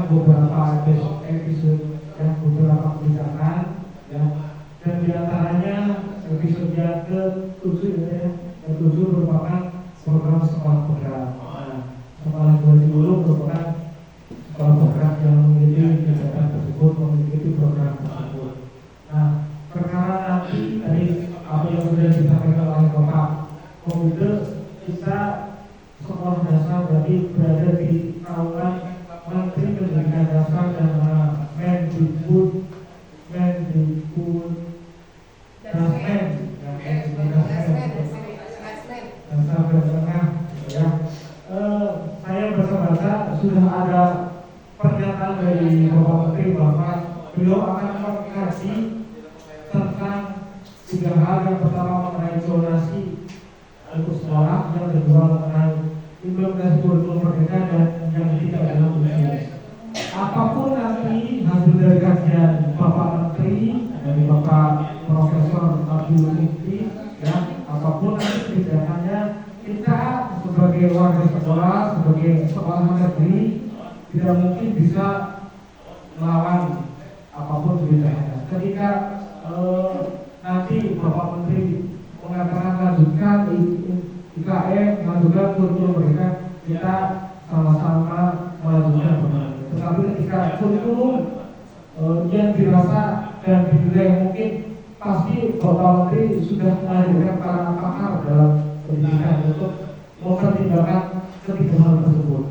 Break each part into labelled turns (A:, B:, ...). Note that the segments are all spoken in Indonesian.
A: beberapa episode yang beberapa kebijakan ya, dan diantaranya episode yang ke-7 ya, yang ke-7 merupakan program sekolah bergerak. Sekolah 20 merupakan sekolah bergerak yang memiliki kegiatan tersebut, memiliki program tersebut. Nah, perkara nanti dari apa yang sudah disampaikan oleh Bapak Pemuda, kita sekolah dasar berarti berada di naungan Menteri Pendidikan Dasar dan Mendikbud saya baca-baca sudah ada pernyataan dari Bapak Menteri bahwa beliau akan mengkaji tentang 3 hal. Yang pertama mengenai zonasi untuk sekolah, yang kedua mengenai implementasi kurikulum merdeka, dan yang ketiga adalah ujian. Apapun nanti hasil dari kajian Bapak Menteri, dari Bapak Profesor Abdul Mufti, ya, apapun nanti kebijakannya, kita sebagai warga sekolah, sebagai sekolah negeri, tidak mungkin bisa melawan apapun kebijakannya. Ketika nanti Bapak Menteri mengatakan lanjutkan IKM, lanjutkan kurikulum mereka, kita sama-sama melanjutkan. Tetapi ketika kurikulum yang dirasa dan dinilai mungkin, pasti Bapak Menteri sudah menghadirkan para pakar dalam pendidikan untuk mempertimbangkan ketiga hal tersebut.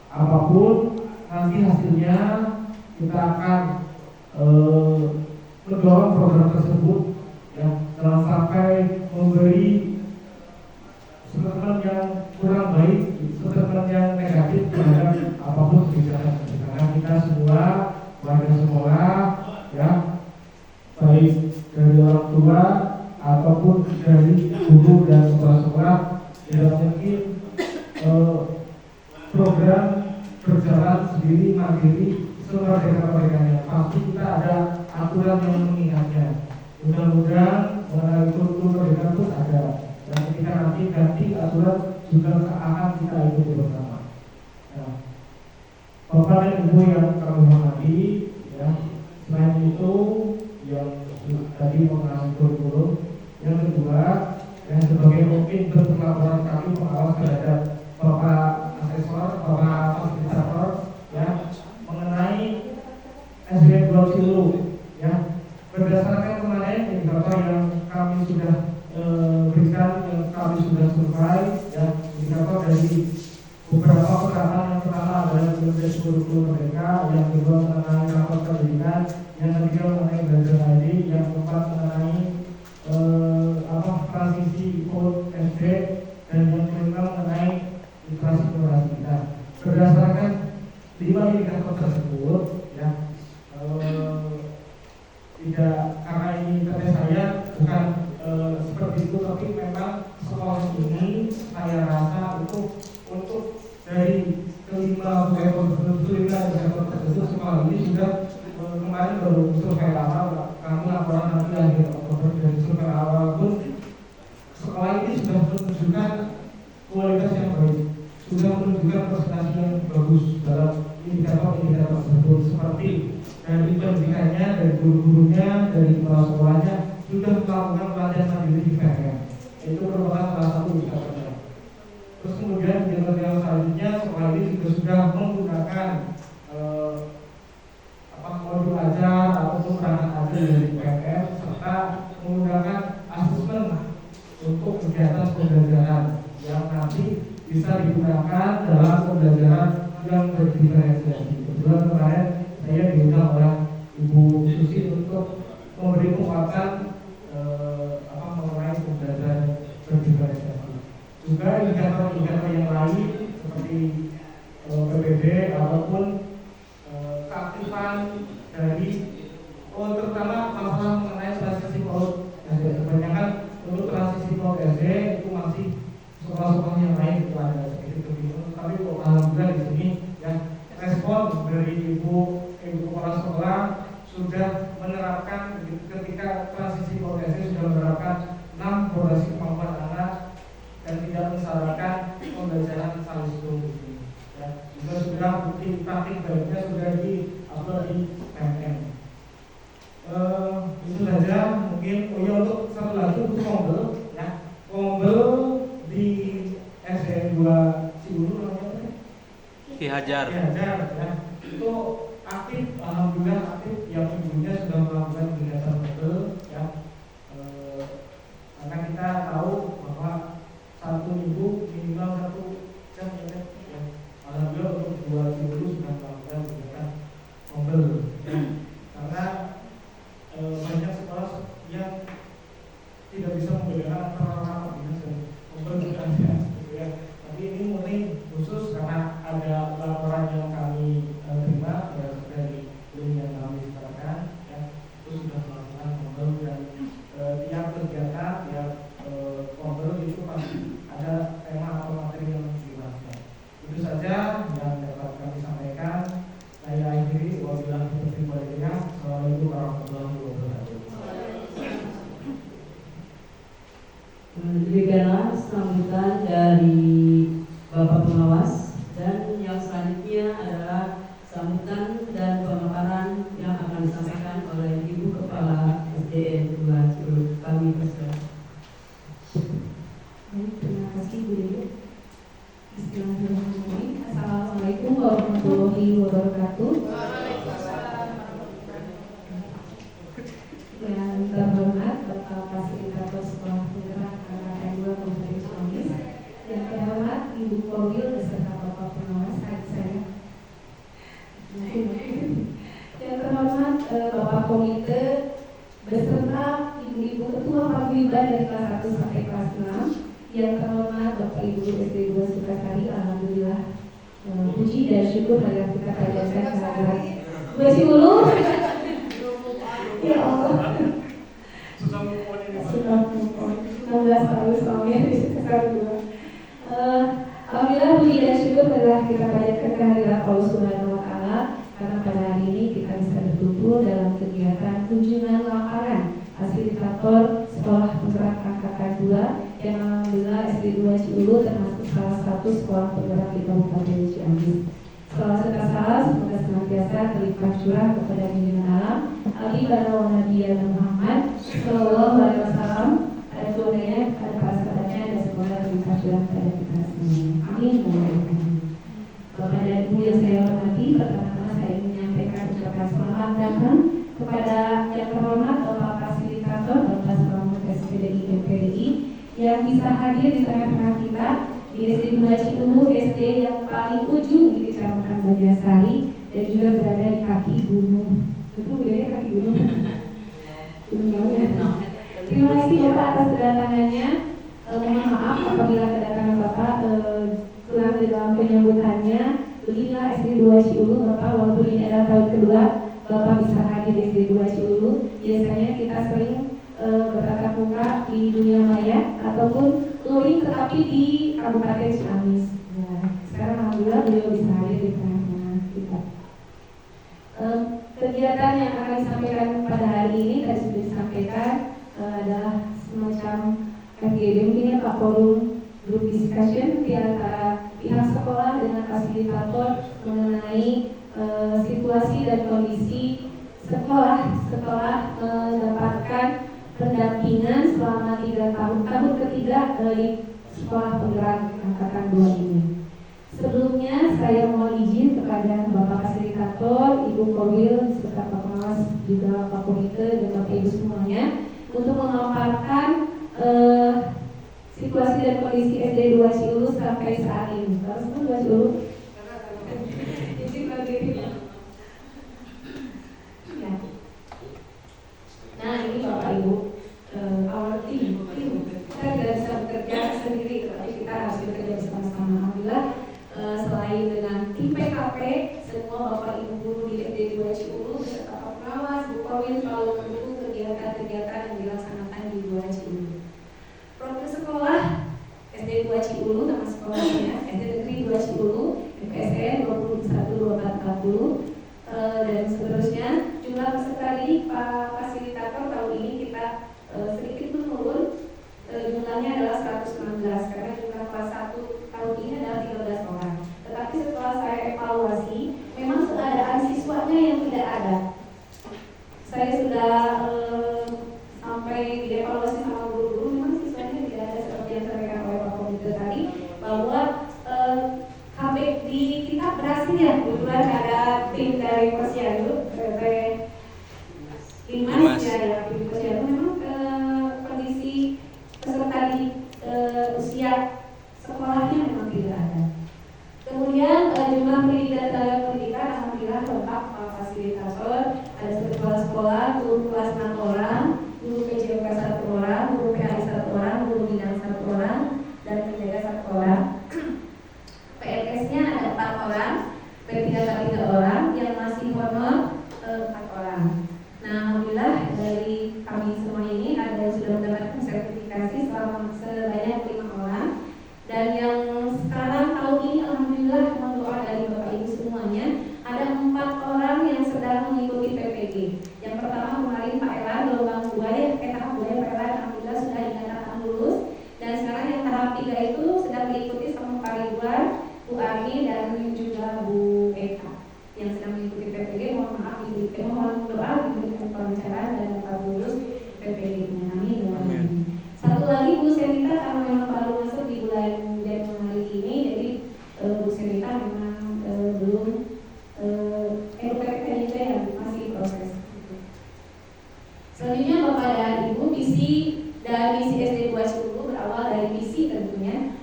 A: Apapun nanti hasilnya, kita akan mendorong program tersebut ya, jangan sampai memberi statement yang kurang baik, statement yang negatif terhadap apapun kebijakan. Karena kita semua warga sekolah ya, baik dari orang tua ataupun dari guru dan sekolah-sekolah, tidak mungkin program berjalan sendiri mandiri semerdeka-merdekanya. Pasti kita ada aturan yang mengingatnya. Mudah-mudahan mengenai kurikulum merdeka pun ada. Dan ketika nanti ganti aturan juga akan kita ikuti bersama. Nah, Bapak dan Ibu yang kami hormati, ya, selain itu yang tadi mengenai kurikulum, yang kedua, yang sebagai mungkin bentuk laporan kami pengawas terhadap Bapak Asesor, Bapak Fasilitator, ya, mengenai SDM 2 kilo, ya, berdasarkan kemarin indikator yang kami sudah berikan, yang kami sudah survei, ya, indikator dari beberapa perkataan. Yang pertama adalah implementasi kurikulum mereka, yang kedua mengenai rapor pendidikan, yang ketiga mengenai belajar ID, yang keempat mengenai transisi code SD, dan yang kelima mengenai inflasi generasi kita. Berdasarkan 5 indikator tersebut, ya, tidak, karena ini kata saya bukan seperti itu, tapi memang sekolah ini saya rasa itu untuk dari kelima indikator tersebut, sekolah ini sudah kemarin baru survei lama, kami laporan nanti akhir Oktober, dan survei awal pun sekolah ini sudah menunjukkan kualitas yang baik, sudah menunjukkan prestasi yang bagus dalam indikator-indikator tersebut, seperti dari pendidikannya, dari guru-gurunya, dari kepala sekolahnya sudah melakukan pelatihan mandiri di PTN. Itu merupakan salah satu indikatornya. Terus kemudian yang selanjutnya, sekolah ini juga sudah menggunakan modul ajar ataupun perangkat ajar dari PTN, serta menggunakan asesmen untuk kegiatan pembelajaran yang nanti bisa digunakan dalam pembelajaran yang berdiferensiasi. Kebetulan kemarin saya diundang oleh Ibu Susi untuk memberi penguatan mengenai pembelajaran berdiferensiasi. Juga indikator-indikator yang lain seperti PPB ataupun keaktifan dari terutama masalah mengenai transisi PAUD SD. Kebanyakan untuk transisi PAUD SD itu masih sekolah-sekolah yang lain itu ada sedikit begitu. Tapi alhamdulillah di sini ya, respon dari ibu kepala sekolah sudah menerapkan ketika transisi PAUD SD sudah menerapkan 6 fondasi kemampuan anak dan tidak mensyaratkan pembelajaran saling ya. Juga sudah bukti praktik baiknya sudah di
B: Hajar
A: ya, itu aktif, alhamdulillah aktif. Yang ibunya sudah melakukan kegiatan betul ya. Karena kita tahu bahwa satu minggu minimal 1 jam ya. Alhamdulillah untuk 2 minggu sudah melakukan kegiatan mobil ya. Karena banyak sekolah yang tidak bisa membedakan antara anak dinas dan mobil bukan ya. Tapi ini murni khusus karena ada laporan yang kami terima ya, dari yang kami sebarkan ya, itu sudah melakukan mobil dan tiap kegiatan ya mobil itu pasti ada tema atau materi yang dibahaskan. Itu saja yang dapat kami sampaikan. Saya akhiri, wabillahi taufiq wal hidayah. Assalamualaikum warahmatullahi wabarakatuh.
C: Demikianlah sambutan dari Bapak Pengawas, dan yang selanjutnya adalah sambutan dan pemaparan yang akan disampaikan oleh Ibu Kepala SDN 2 Ciuruk. Kami persilakan.
D: Terima kasih Bu Dewi. Bismillahirrahmanirrahim. Assalamualaikum warahmatullahi wabarakatuh. Yang terhormat Bapak Fasilitator Sekolah Penggerak Angkatan 2 Kabupaten Ciamis, yang terhormat Ibu Korwil beserta Bapak Pengawas adik saya, yang terhormat Bapak Komite beserta Ibu-Ibu Ketua Paguyuban dari kelas 1 sampai kelas 6, yang terhormat Bapak Ibu SD 2 Sukasari. Alhamdulillah, puji dan syukur marilah kita panjatkan kehadiran Bu Ciulu. Ya Allah,
A: Susah move on ini.
D: sudah 16 tahun suaminya di Sukasari 2. Alhamdulillah, puji dan syukur marilah kita panjatkan kehadiran Allah Subhanahu wa Ta'ala, karena pada hari ini kita bisa berkumpul dalam kegiatan kunjungan lapangan fasilitator Sekolah Penggerak Angkatan 2, yang alhamdulillah SD 2 Ciulu termasuk salah satu sekolah penggerak di Kabupaten Ciamis. Salam serta salam semoga senantiasa terlimpah curah kepada junjungan alam Abi Bana wa Nabiyyana Muhammad Sallallahu Alaihi Wasallam, ada keluarganya, ada para sahabatnya, dan semoga terlimpah curah kepada kita semuanya. Amin. Bapak dan Ibu yang saya hormati, pertama-tama saya ingin menyampaikan ucapan selamat datang kepada yang terhormat Bapak Fasilitator Bapak Selamat SPDI MPDI yang bisa hadir di tengah-tengah kita di SD 2 Ciulu, SD yang paling ujung di Kecamatan Banjarsari, dan juga berada di kaki gunung. Betul ya, kaki gunung. Terima kasih Bapak atas kedatangannya. Mohon maaf apabila kedatangan Bapak kurang di dalam penyambutannya. Beginilah SD 2 Ciulu Bapak, walaupun ini adalah tahun kedua Bapak bisa hadir di SD 2 Ciulu. Biasanya kita sering bertatap muka di dunia maya ataupun luring tetapi di Kabupaten Ciamis. Nah, sekarang alhamdulillah beliau bisa hadir di tengah-tengah kita. Kegiatan yang akan disampaikan pada hari ini tadi sudah disampaikan adalah semacam FGD, mungkin ya Pak, forum group discussion di antara pihak sekolah dengan fasilitator mengenai situasi dan kondisi sekolah setelah mendapatkan pendampingan selama 3 tahun ketiga di Sekolah Penggerak Angkatan 2 ini. Sebelumnya saya mohon izin kepada Bapak Fasilitator, Ibu Korwil, serta Pak Pengawas, juga Pak Komite dan Bapak Ibu semuanya untuk memaparkan situasi dan kondisi SD 2 Ciulu sampai saat ini. Terus 2 Ciulu. Izin bagi ya. Nah, ini Bapak Ibu, our team, kita tidak bisa bekerja sendiri, tetapi kita harus bekerja bersama-sama. Alhamdulillah, selain dengan tim PKP, semua Bapak Ibu guru di SD 2 Ciulu beserta Pak Pengawas, Bu Korwil selalu mendukung kegiatan-kegiatan yang dilaksanakan di 2 Ciulu. Program sekolah SD 2 Ciulu, nama sekolahnya SD Negeri 2 Ciulu, MPSN 212440, dan seterusnya. Jumlah peserta didik Pak Fasilitator tahun ini kita sedikit menurun, jumlahnya adalah 116 karena jumlah kelas 1 tahun ini adalah 13 orang. Tetapi setelah saya evaluasi, memang keadaan siswanya yang tidak ada. Saya sudah sampai dievaluasi sama guru-guru, memang siswanya tidak ada seperti yang disampaikan oleh Pak Komite tadi, bahwa KB di kita berhasil peserta di usia sekolahnya memang tidak ada. Kemudian jumlah pendidikan tenaga pendidikan alhamdulillah lengkap, fasilitator, ada sekolah-sekolah, guru kelas 6 orang, guru PJOK 1 orang, guru PAI 1 orang, guru bidang 1 orang, dan penjaga 1 orang. PNS-nya ada 4 orang, P3 3 orang, yang masih honor 4 orang. Nah, alhamdulillah dari kami semua ini ada yang sudah mendapatkan sertifikasi selama sebanyak 5 orang. Dan yang sekarang tahun ini alhamdulillah mohon doa dari Bapak Ibu semuanya, ada 4 orang yang sedang mengikuti PPG. Yang pertama kemarin Pak Elan gelombang 2 ya, tahap 2 ya Pak Elan alhamdulillah sudah dinyatakan lulus. Dan sekarang yang tahap 3 itu sedang diikuti sama Pak Ridwan, Bu Ani dan juga Bu Eka yang sedang mengikuti PPG. Mohon maaf mohon doa diberikan kelancaran dan dapat lulus PPG-nya. Amin. Satu lagi Bu Senita karena memang baru masuk di bulan Januari ini, jadi Bu Senita memang belum PPK juga yang masih proses. Selanjutnya Bapak dan Ibu, visi dan misi SD 2 Cibulu berawal dari visi tentunya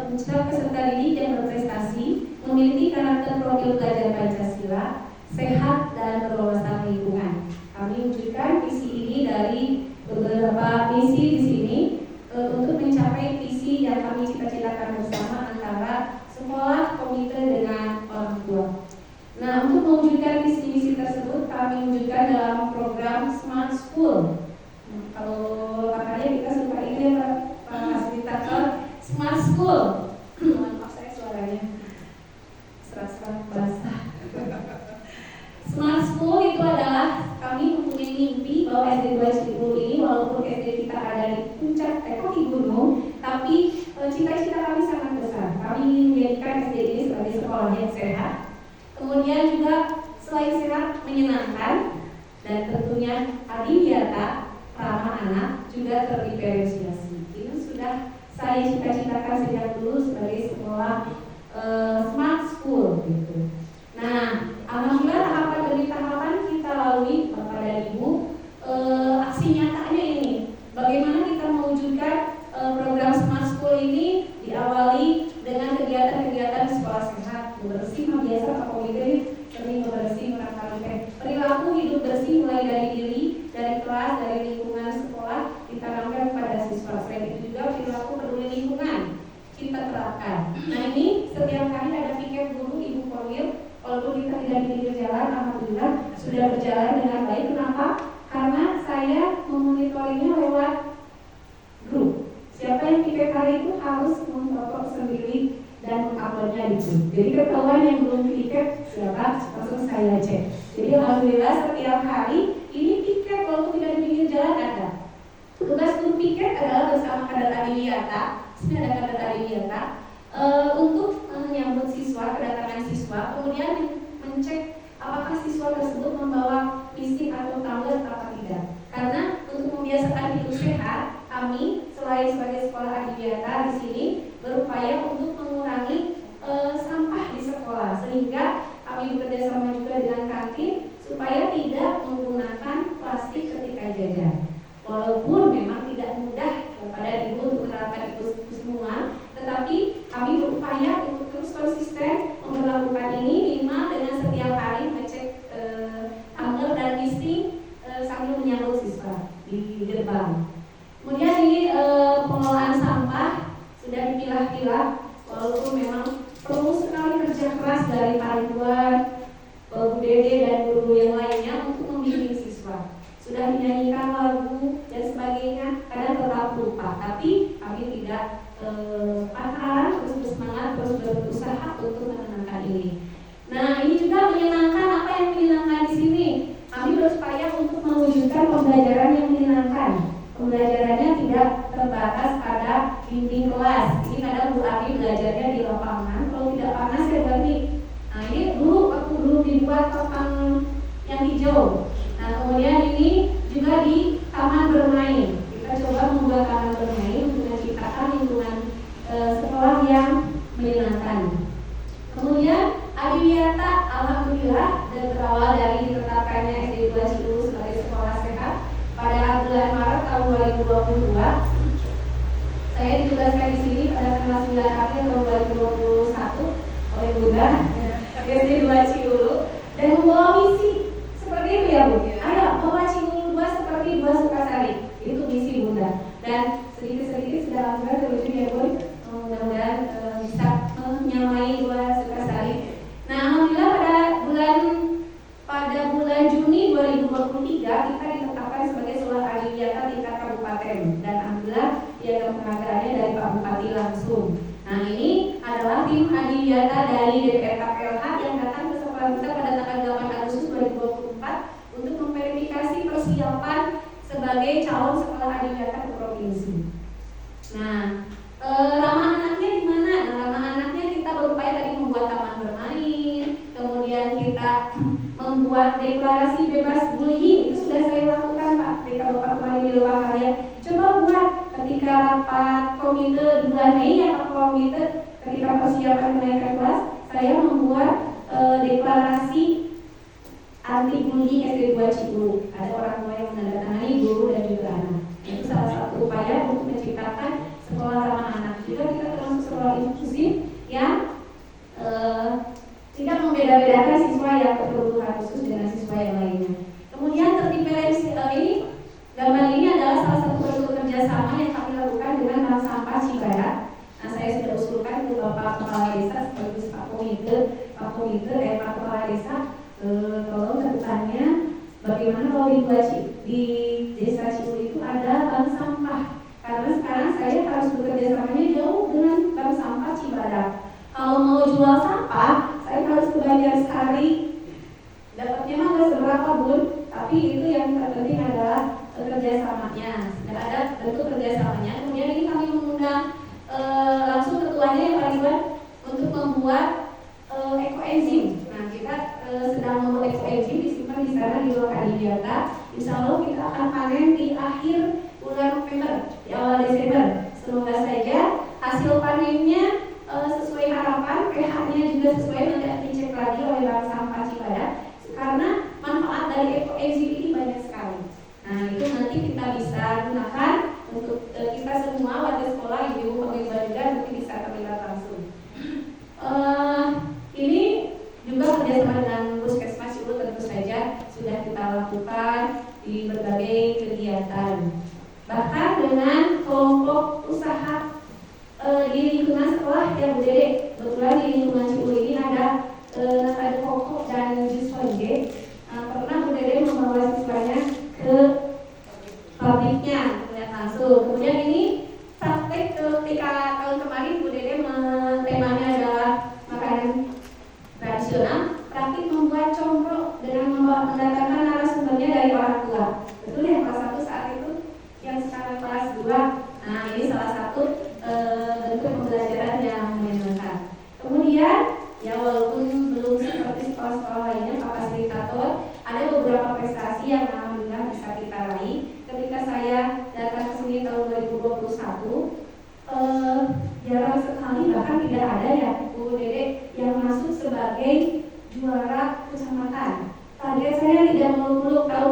D: mencapai peserta didik yang berprestasi, memiliki karakter profil belajar Pancasila, sehat dan berwawasan lingkungan. Kami wujudkan visi ini dari beberapa misi di sini untuk mencapai visi yang kami cita-citakan bersama antara sekolah, komite dengan orang tua. Nah, untuk mewujudkan visi-misi tersebut kami wujudkan dalam program Smart School. Nah, kalau makanya kita suka ini Pak fasilitator Smart School. Maaf saya suaranya serak-serak basah. Smart School itu adalah kami mempunyai mimpi bahwa SD 2 Cibulu ini walaupun SD kita ada di puncak kaki gunung, tapi cita-cita kami sangat besar. Kami ingin menjadikan SD ini sebagai sekolah yang sehat, kemudian juga selain sehat menyenangkan, dan tentunya adiwiyata, ramah anak, juga terdiferensiasi. Ini sudah saya cita-citakan sejak dulu sebagai sekolah Smart School gitu. Nah, alhamdulillah tahapan demi tahapan kita lalui Bapak dan Ibu. Aksi nyatanya ini, bagaimana kita mewujudkan program Smart School ini diawali dengan kegiatan-kegiatan sekolah sehat, bersih biasa Pak Komite sering bersih merasakan perilaku hidup bersih mulai dari diri, dari kelas, dari lingkungan sekolah ditanamkan pada siswa. Selain itu juga perilaku peduli lingkungan kita terapkan. Nah ini setiap kali ada piket guru Ibu Korwil, walaupun kita tidak di pinggir jalan, alhamdulillah sudah berjalan dengan baik. Kenapa? Karena saya memonitorinya lewat grup. Siapa yang piket hari itu harus memfoto sendiri dan menguploadnya di grup. Jadi ketahuan yang belum piket siapa, langsung saya cek. Jadi alhamdulillah setiap hari ini piket walaupun tidak di pinggir jalan ada. Tugas guru piket adalah bersama kader adiwiyata, ada kader adiwiyata untuk menyambut siswa, kedatangan siswa, kemudian mencek apakah siswa tersebut membawa fisik atau tablet atau tidak. Karena untuk membiasakan hidup sehat, kami selain sebagai sekolah adiwiyata di sini berupaya untuk mengurangi sampah di sekolah, sehingga kami bekerja sama juga dengan kantin supaya tidak menggunakan plastik ketika jajan. Walaupun memang tidak mudah kepada ibu untuk menerapkan itu semua, tetapi kami berupaya untuk terus konsisten memperlakukan ini minimal dengan setiap hari ngecek tumbler dan listing sambil menyambut siswa di gerbang. Kemudian ini pengelolaan sampah sudah dipilah-pilah, walaupun memang perlu sekali kerja keras dari Pak Ridwan, Bu Dede dan guru yang lainnya untuk membimbing siswa. Sudah dinyanyikan lagu dan sebagainya, kadang tetap lupa, tapi kami tidak patah, terus bersemangat, terus berusaha untuk menenangkan ini. Nah, ini juga menyenangkan. Apa yang menyenangkan di sini? Kami berupaya untuk mewujudkan pembelajaran yang menyenangkan. Pembelajarannya tidak terbatas pada dinding kelas. Ini kadang Bu Abi belajarnya di lapangan, kalau tidak panas ya berarti. Nah, ini dulu waktu dulu dibuat papan yang hijau. Nah, kemudian ini juga di taman bermain. Kita coba membuat taman bermain untuk menciptakan lingkungan sekolah yang menyenangkan. Kemudian adiwiyata alhamdulillah dan berawal dari ditetapkannya SD 2 Cibulu sebagai sekolah sehat pada bulan Maret tahun 2022. sudah alhamdulillah terwujud ya Bun. Mudah-mudahan bisa menyamai dua Sukasari. Nah, alhamdulillah pada bulan Juni 2023 kita ditetapkan sebagai sebuah adiwiyata tingkat kabupaten dan alhamdulillah piagam penghargaannya dari Pak Bupati langsung. Nah, ini adalah tim adiwiyata dari DPRK PLH yang datang ke sekolah kita pada tanggal 8 Agustus 2024 untuk memverifikasi persiapan sebagai calon sekolah adiwiyata ke provinsi. Nah, ramah anaknya di mana? Nah, ramah anaknya kita berupaya tadi membuat taman bermain, kemudian kita membuat deklarasi bebas bullying. Itu sudah saya lakukan Pak di Kabupaten kemarin di Lokakarya. Coba buat ketika rapat komite di bulan Mei ya Pak komite ketika persiapan kenaikan kelas, saya membuat deklarasi anti bullying SD 2 Cikgu. Ada orang tua yang menandatangani, guru dan juga anak. Itu salah satu upaya untuk menciptakan sekolah ramah anak. Juga kita termasuk sekolah inklusif yang tidak membeda-bedakan siswa yang berkebutuhan khusus dengan siswa yang lainnya. Kemudian tertib ini gambar ini adalah salah satu bentuk kerjasama yang kami lakukan dengan Bank Sampah Cibadak. Nah, saya sudah usulkan ke Bapak Kepala Desa sekaligus Pak Kepala Desa, tolong kedepannya bagaimana kalau di Desa Ciu itu ada bank sampah. Karena sekarang saya harus bekerja samanya jauh dengan Bank Sampah Cibadak. Kalau mau jual sampah, saya harus ke Banjarsari. Dapatnya mah nggak seberapa Bun, tapi itu yang terpenting adalah kerjasamanya. Dan ada bentuk kerjasamanya. Kemudian ini kami mengundang langsung ketuanya yang Pak Ridwan untuk membuat ekoenzim. Nah, kita sedang membuat ekoenzim disimpan di sana di ruang adiwiyata. Insya Allah kita akan panen di akhir bulan November, di awal Desember. Semoga saja hasil panennya sesuai harapan, pH-nya juga sesuai, nanti akan dicek lagi oleh Bank Sampah Cibadak karena manfaat dari ekoenzim ini banyak sekali. Nah, itu nanti kita bisa gunakan untuk kita semua warga sekolah, ibu pegawai juga nanti bisa terlibat langsung. Ini juga kerjasama dengan Puskesmas Cilu tentu saja sudah kita lakukan di berbagai kegiatan. Bahkan dengan kelompok usaha di lingkungan sekolah ya Bu Dede, kebetulan di lingkungan Cilu ini ada Nata Koko dan Juswanje. Pernah Bu Dede membawa siswanya ke pabriknya melihat langsung. Kemudian ini praktek ketika tahun kemarin Bu Dede temanya adalah makanan tradisional, praktik membuat combro dengan mendatangkan narasumbernya dari orang tua. Betul ya kelas 1 saat itu, yang sekarang kelas 2. Nah, ini salah satu bentuk pembelajaran yang menyenangkan. Kemudian ya walaupun belum seperti sekolah-sekolah lainnya Pak Fasilitator, ada beberapa prestasi yang alhamdulillah bisa kita raih. Ketika saya datang ke sini tahun 2021, jarang sekali bahkan tidak ada ya Bu Dede yang masuk sebagai juara kecamatan. Target saya tidak muluk-muluk, tahun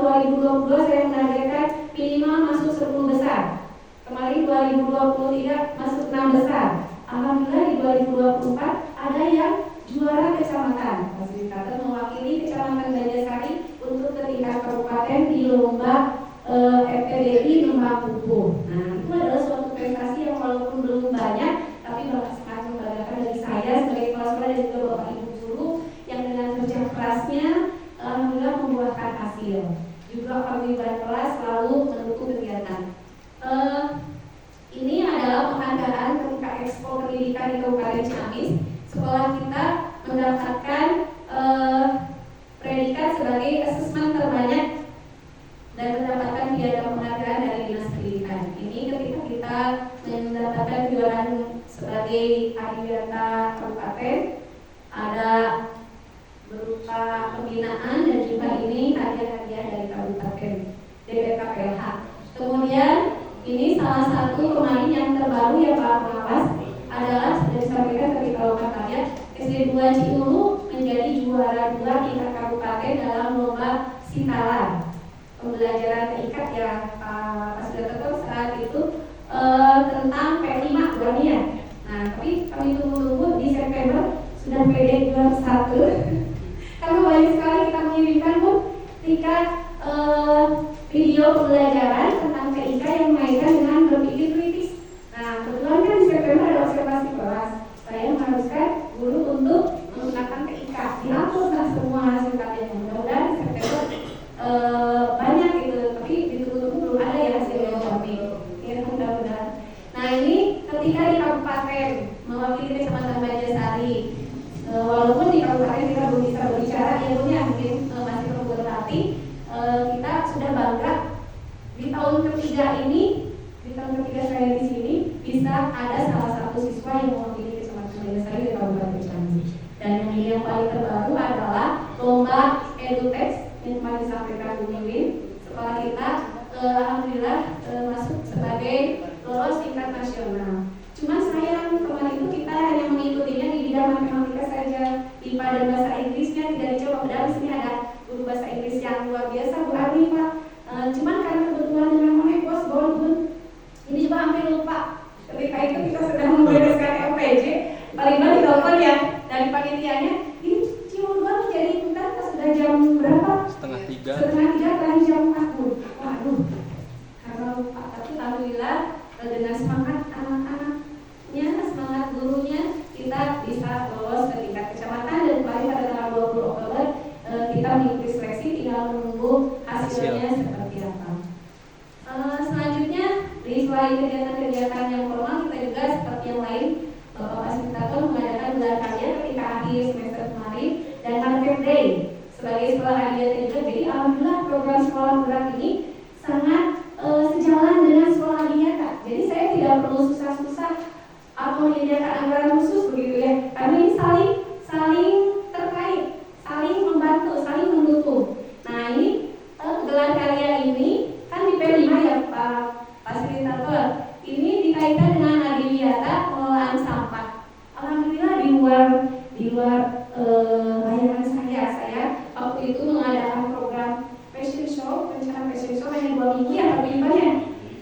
D: 2022 saya menargetkan minimal masuk 10 besar. Kemarin 2023 masuk 6 besar. Alhamdulillah di 2024 ada yang juara kecamatan. Fasilitator mewakili Kecamatan Banjarsari untuk ke tingkat kabupaten di lomba FPDI Lembah Pupuk. Nah, itu adalah suatu prestasi yang walaupun belum banyak, tapi sangat membanggakan dari saya sebagai kepala sekolah dan juga Bapak Ibu guru yang dengan kerja kerasnya alhamdulillah membuahkan hasil. Juga pembimbingan kelas selalu mendukung kegiatan. Ini adalah penghargaan ketika Expo Pendidikan di Kabupaten Ciamis. Sekolah kita mendapatkan predikat sebagai asesmen terbanyak dan mendapatkan piagam penghargaan dari Dinas Pendidikan. Ini ketika kita mendapatkan kejuaraan sebagai adiwiyata kabupaten, ada berupa pembinaan dan juga ini hadiah-hadiah dari kabupaten DPRK PLH. Kemudian ini salah satu kemarin yang terbaru ya Pak Pengawas adalah sudah disampaikan tadi kalau katanya SD 2 Ciulu menjadi juara 2 tingkat kabupaten dalam lomba Sitalan pembelajaran terikat ya Pak Sudarto saat itu tentang P5 bukan ya. Nah, tapi kami tunggu-tunggu di September sudah PD juara 1. Karena banyak sekali kita mengirimkan Bu tingkat video pembelajaran tentang TIK yang mengaitkan dengan berpikir kritis. Nah, Nah, kebetulan kan di September ada observasi kelas. Saya mengharuskan guru untuk menggunakan TIK. Dihapuslah semua hasil KTM. Mudah-mudahan di September banyak gitu, tapi ditunggu-tunggu belum ada ya hasilnya tapi ya mudah-mudahan. Nah ini ketika di kabupaten mewakili Kecamatan Banjarsari, walaupun di kabupaten kita belum bisa berbicara, ilmunya mungkin masih perlu berlatih. Kita sudah bangga di tahun ketiga ini, di tahun ketiga saya di sini bisa ada salah satu siswa yang mewakili Kecamatan Banjarsari di Kabupaten Jambi. Dan yang paling terbaru adalah lomba EduTex yang kemarin disampaikan Bu Miwin. Sekolah kita alhamdulillah masuk sebagai lolos tingkat nasional. Cuman sayang kemarin itu kita hanya mengikutinya di bidang matematika saja, IPA dan bahasa Inggrisnya tidak dicoba. Padahal di sini ada guru bahasa Inggris yang luar biasa, Bu Arni Pak. Cuman karena kebetulan dengan menepos Bun, ini juga hampir lupa. Ketika itu kita sedang membereskan LPJ, paling banyak ditelepon ya dari panitianya, ini Cimol baru jadi ikutan pas sudah jam berapa?
B: Setengah tiga
D: tadi jam 4. Waduh, karena lupa. Tapi alhamdulillah dengan semangat anak-anaknya, semangat gurunya, kita bisa lolos ke tingkat kecamatan. Dan kemarin pada tanggal 20 Oktober kita mengikuti seleksi, tinggal menunggu hasilnya seperti apa. Selanjutnya, di selain kegiatan-kegiatan yang formal, kita juga seperti yang lain, Bapak Fasilitator mengadakan gelar karya ketika akhir semester kemarin dan Market Day sebagai sekolah adia juga. Jadi alhamdulillah program sekolah murah ini sangat sejalan dengan sekolah adia Kak. Jadi saya tidak perlu susah-susah atau menyediakan anggaran khusus begitu ya. Karena ini saling terkait, saling membantu, saling mendukung. Nah ini gelar karya ini kan di P5 ya Pak Fasilitator. Ini dikaitkan dengan adiwiyata pengelolaan sampah. Alhamdulillah di luar bayangan saya waktu itu mengadakan program fashion show, rencana fashion show hanya 2 minggu ya Pak Bimbannya.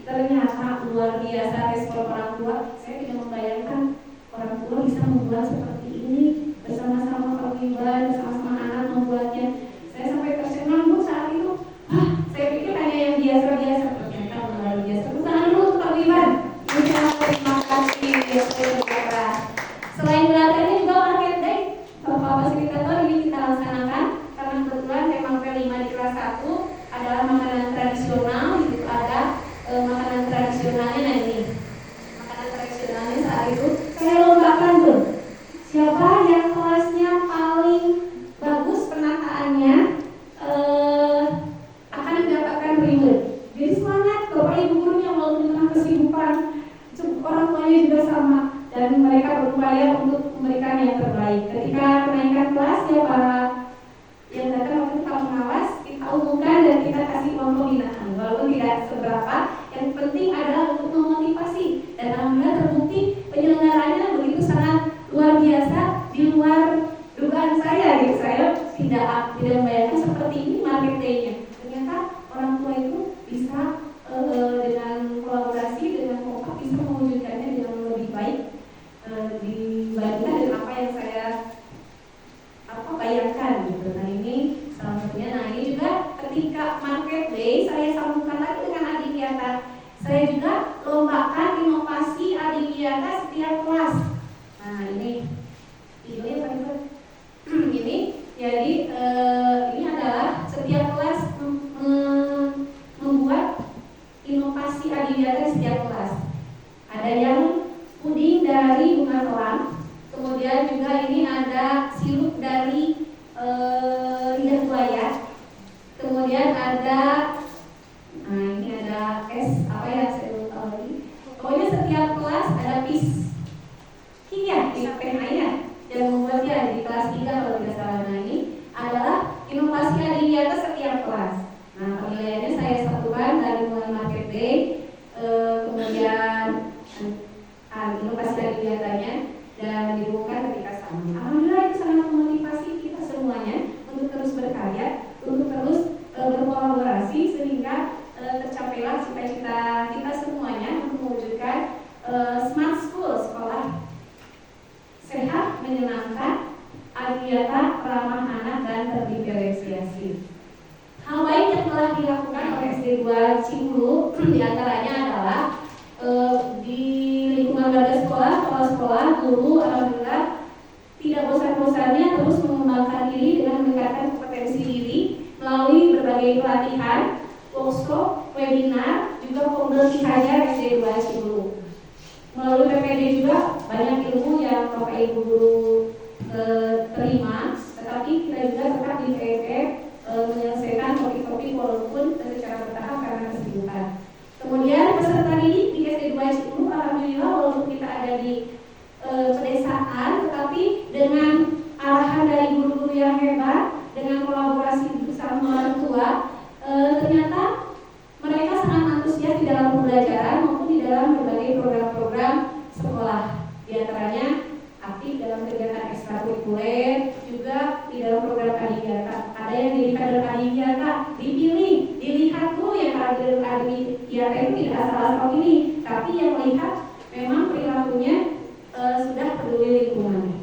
D: Ternyata luar biasa respon orang tua. Saya tidak membayangkan orang tua bisa membuat seperti ini bersama-sama Pak Bimban, bersama-sama anak membuatnya. Saya sampai tercengang Bu saat itu. Saya pikir hanya yang biasa-biasa, ternyata luar biasa. Tangan dulu untuk Pak Bimban. Terima kasih ya saudara. Selain gelarnya juga Market Day, Bapak Fasilitator ini kita laksanakan karena kebetulan memang P5 di kelas 1 adalah makanan tradisional. Itu ada makanan tradisionalnya. Nah ini makanan tradisionalnya saat itu saya lombakan tuh siapa yang kelasnya paling bagus penataannya akan mendapatkan reward. Jadi semangat Bapak Ibu gurunya walaupun di tengah kesibukan, orang tuanya juga sama dan mereka berupaya untuk memberikan yang terbaik. Ketika kenaikan kelas ya para yang datang waktu kita pengawas, kita umumkan dan kita kasih uang pembinaan walaupun tidak seberapa. Yang penting adalah untuk memotivasi dan alhamdulillah terbukti penyelenggaraannya begitu sangat luar biasa, di luar dugaan saya gitu. Saya tidak membayangkan seperti ini Market Day-nya. Ternyata orang tua itu bisa dengan kolaborasi, dengan kompak bisa mewujudkannya dengan lebih baik dibandingkan dengan apa yang saya bayangkan gitu. Nah ini salah satunya. Nah ini juga ketika Market Day saya sambungkan lagi dengan adiwiyata. Saya juga lombakan inovasi adiwiyata setiap kelas. Nah ini apa itu? Ini jadi ini adalah setiap kelas membuat inovasi adiwiyata di setiap kelas. Ada yang puding dari bunga telang, kemudian juga ini ada sirup dari lidah buaya, kemudian ada ini ada es apa ya saya lupa lagi. Pokoknya setiap kelas ada PHI yang membuatnya di kelas 3 kalau tidak salah. Nah ini adalah inovasi adiwiyata setiap kelas. Nah penilaiannya saya satukan dari mulai Market Day, kemudian inovasi adiwiyatanya dan diumumkan ketika sama. Alhamdulillah itu sangat memotivasi kita semuanya untuk terus berkarya, untuk terus berkolaborasi sehingga tercapailah cita-cita kita semuanya untuk mewujudkan smart school, sekolah sehat, menyenangkan, adiwiyata, ramah anak dan terdiferensiasi. Hal baik yang telah dilakukan oleh SD 2 Cibulu diantaranya adalah di teman-teman warga sekolah, kepala sekolah, guru, alhamdulillah tidak bosan-bosannya terus mengembangkan diri dengan meningkatkan kompetensi diri melalui berbagai pelatihan, workshop, webinar, juga pembel kihajar SD 2 Cibulu. Melalui PPD juga banyak ilmu yang Bapak Ibu guru terima, tetapi kita juga tetap di PPD menyelesaikan topik-topik walaupun secara bertahap karena kesibukan. Kemudian peserta didik di SD 2 Cibulu, alhamdulillah walaupun kita ada di pedesaan, tetapi dengan arahan dari guru-guru yang hebat, dengan kolaborasi bersama orang tua, ternyata mereka sangat antusias di dalam pembelajaran maupun di dalam berbagai program-program sekolah. Di antaranya aktif dalam kegiatan ekstrakurikuler, juga di dalam program Adiwiyata. Ada yang di kader Adiwiyata dipilih, dilihat tuh yang kader Adiwiyata itu tidak asal-asal ini, tapi yang melihat memang perilakunya sudah peduli lingkungan.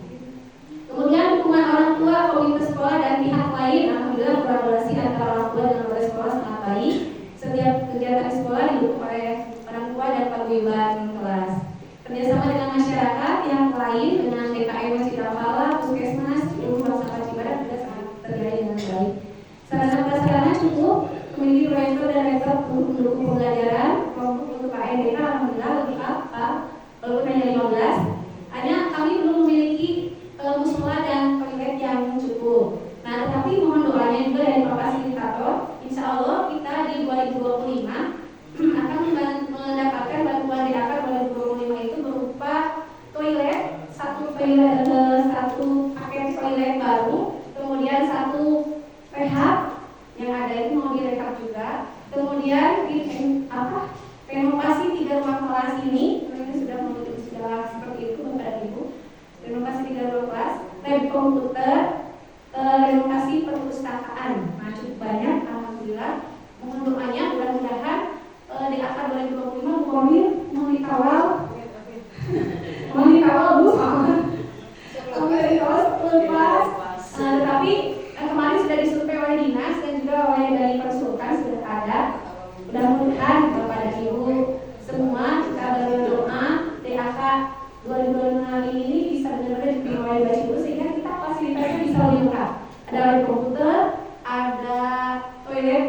D: Kemudian dukungan orang tua, komunitas sekolah dan pihak lain, alhamdulillah kolaborasi antara orang tua dan warga sekolah sangat baik. Setiap kegiatan sekolah didukung oleh orang tua dan paguyuban kelas. Kerjasama dengan masyarakat yang lain, dengan DKM Masjid Al-Falah, Puskesmas, Ibu Sampah Cibadak juga sangat terjalin dengan baik. Sarana prasarana cukup, memiliki proyektor dan laptop untuk mendukung pembelajaran. Kelompok untuk KNDK alhamdulillah lengkap, Pak, walaupun hanya 15. Hanya kami belum memiliki musola dan toilet yang cukup. Nah, tetapi mohon doanya juga dari Pak Fasilitator. Insya Allah kita di 2025 akan mendapatkan bantuan DAK 2025 itu berupa toilet, satu paket toilet baru, kemudian satu rehab yang ada itu mau direhab juga, kemudian renovasi 3 ruang kelas ini sudah seperti itu Bapak Ibu. Renovasi 3 ruang kelas, lab komputer, renovasi perpustakaan. Nah, cukup banyak, alhamdulillah. Mohon doanya, mudah-mudahan di akar 2025 Bu Komil mau dikawal Bu sampai dikawal 10 kelas. Tetapi kemarin sudah disurvei oleh dinas dan juga oleh dari konsultan sudah ada. Mudah-mudahan Bapak dan Ibu semua kita berdoa DAK 2025 ini bisa benar-benar diterima oleh Bapak Ibu sehingga kita fasilitasnya bisa lebih lengkap. Ada lab komputer, ada toilet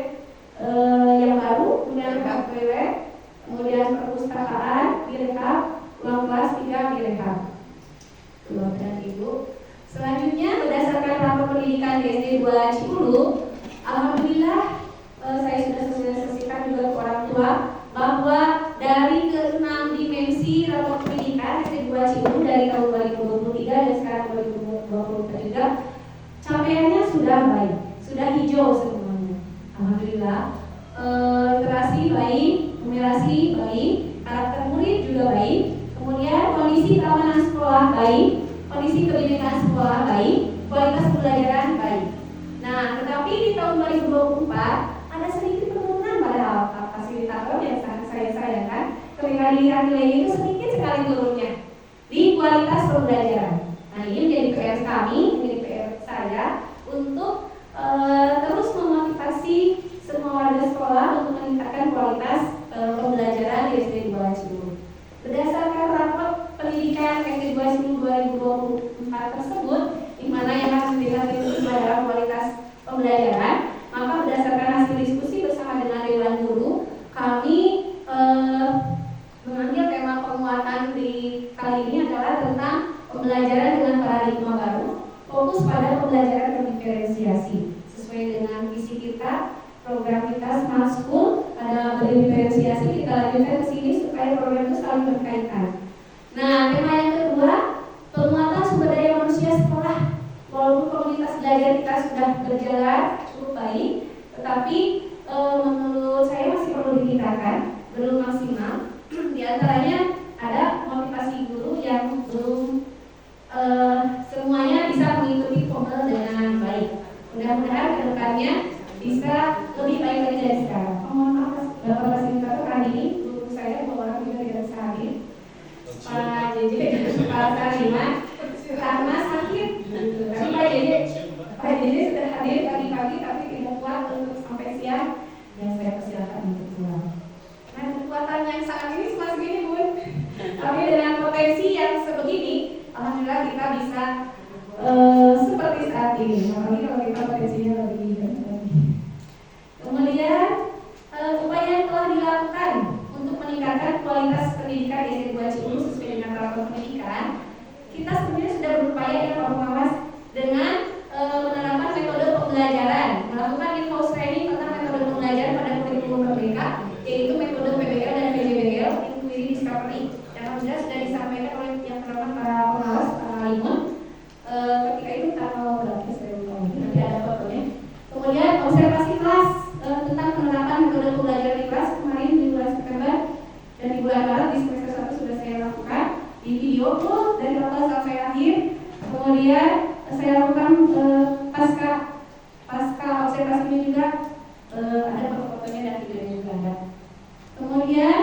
D: yang baru, kemudian toilet, kemudian perpustakaan direhab, ruang kelas 3 direhab. Bapak dan Ibu, selanjutnya berdasarkan rapor pendidikan di SD 2 Cibulu, alhamdulillah saya sudah sosialisasikan juga ke orang tua bahwa dari ke-6 dimensi rapor pendidikan SD 2 Cibulu dari tahun 2023 dan sekarang 2023 capaiannya sudah baik, sudah hijau semuanya. Alhamdulillah, literasi baik, numerasi baik, karakter murid juga baik, kemudian kondisi keamanan sekolah baik, kondisi kebinekaan sekolah baik, kualitas pembelajaran baik. Nah, tetapi di tahun 2024 ada sedikit penurunan pada fasilitator yang sangat saya sayangkan. Ketika dilihat nilainya itu sedikit sekali turunnya di kualitas pembelajaran. Nah, ini menjadi PR kami, menjadi PR saya untuk terus memotivasi semua warga sekolah untuk meningkatkan kualitas pembelajaran di SD 2 Cibulu. Berdasarkan rapor pendidikan SD 2 Cibulu 2024 tersebut, di mana yang harus dilihat itu adalah kualitas pembelajaran, maka berdasarkan hasil diskusi bersama dengan Dewan Guru, kami mengambil tema penguatan di kali ini adalah tentang pembelajaran dengan paradigma baru, fokus pada pembelajaran berdiferensiasi sesuai dengan visi kita, program kita Smart School. Ada berdiferensiasi, kita lanjutkan ke sini supaya program itu saling berkaitan. Nah, tema yang kedua, penguatan sumber daya manusia sekolah. Walaupun komunitas belajar kita sudah berjalan cukup baik, tetapi menurut saya masih perlu ditingkatkan, belum maksimal. Di antaranya ada motivasi guru yang belum semuanya bisa mengikuti formal dengan baik. Mudah-mudahan kedepannya bisa lebih baik lagi dari sekarang. Mohon maaf Bapak Fasilitator, hari ini guru saya 2 orang juga tidak bisa hadir, Pak JJ dan Pak Sarima karena sakit. Tapi Pak JJ sudah hadir pagi-pagi tapi tidak kuat untuk sampai siang. Ya, saya persilakan untuk pulang. Nah, kekuatan yang saat ini masih gini Bun, tapi dengan semoga kita bisa seperti saat ini. Apalagi kalau kita potensinya lebih lagi. Kemudian upaya yang telah dilakukan untuk meningkatkan kualitas pendidikan di SD 2 Ciumbuluk sesuai dengan peraturan pendidikan, kita sebenarnya sudah berupaya ya Pak Pengawas dengan menerapkan metode pembelajaran, melakukan in-house training tentang metode pembelajaran pada kurikulum merdeka, yaitu metode PBL dan PJBL, inquiry discovery, yang sudah disampaikan oleh yang pertama para pengawas, para Limun. Ketika itu tanggal berapa saya lupa, nanti ada fotonya. Kemudian observasi kelas tentang penerapan metode pembelajaran di kelas kemarin di bulan September dan di bulan Maret di semester 1 sudah saya lakukan di video full dari awal sampai akhir. Kemudian saya lakukan pasca observasinya juga ada foto-fotonya dan videonya juga ada. Kemudian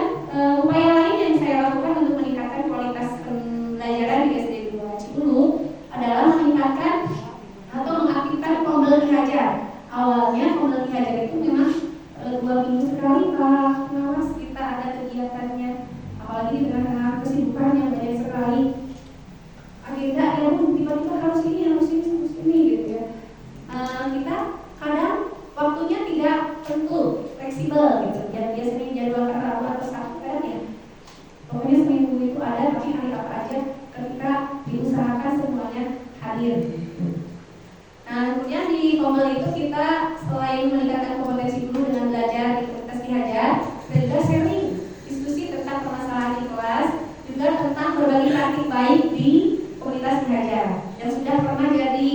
D: upaya lain yang saya lakukan untuk meningkatkan kualitas pembelajaran di SD 2 Ciumbuluk adalah meningkatkan atau mengaktifkan pembeli hajar. Awalnya pembeli hajar itu memang 2 minggu sekali Pak Pengawas kita ada kegiatannya, apalagi di tengah-tengah kesibukan yang banyak sekali. Agenda yang tiba-tiba harus ini gitu ya. Kita kadang waktunya tidak tentu, fleksibel gitu. Ya biasanya jadwal Rabu atau Sabtu kan ya. Pokoknya seminggu itu ada, tapi hari apa aja ketika diusahakan semuanya hadir. Nah, kemudian di pembeli itu kita selain meningkatkan kompetensi guru dengan belajar di komunitas dihajar, kita juga sharing diskusi tentang permasalahan di kelas, juga tentang berbagi praktik baik di komunitas dihajar. Yang sudah pernah jadi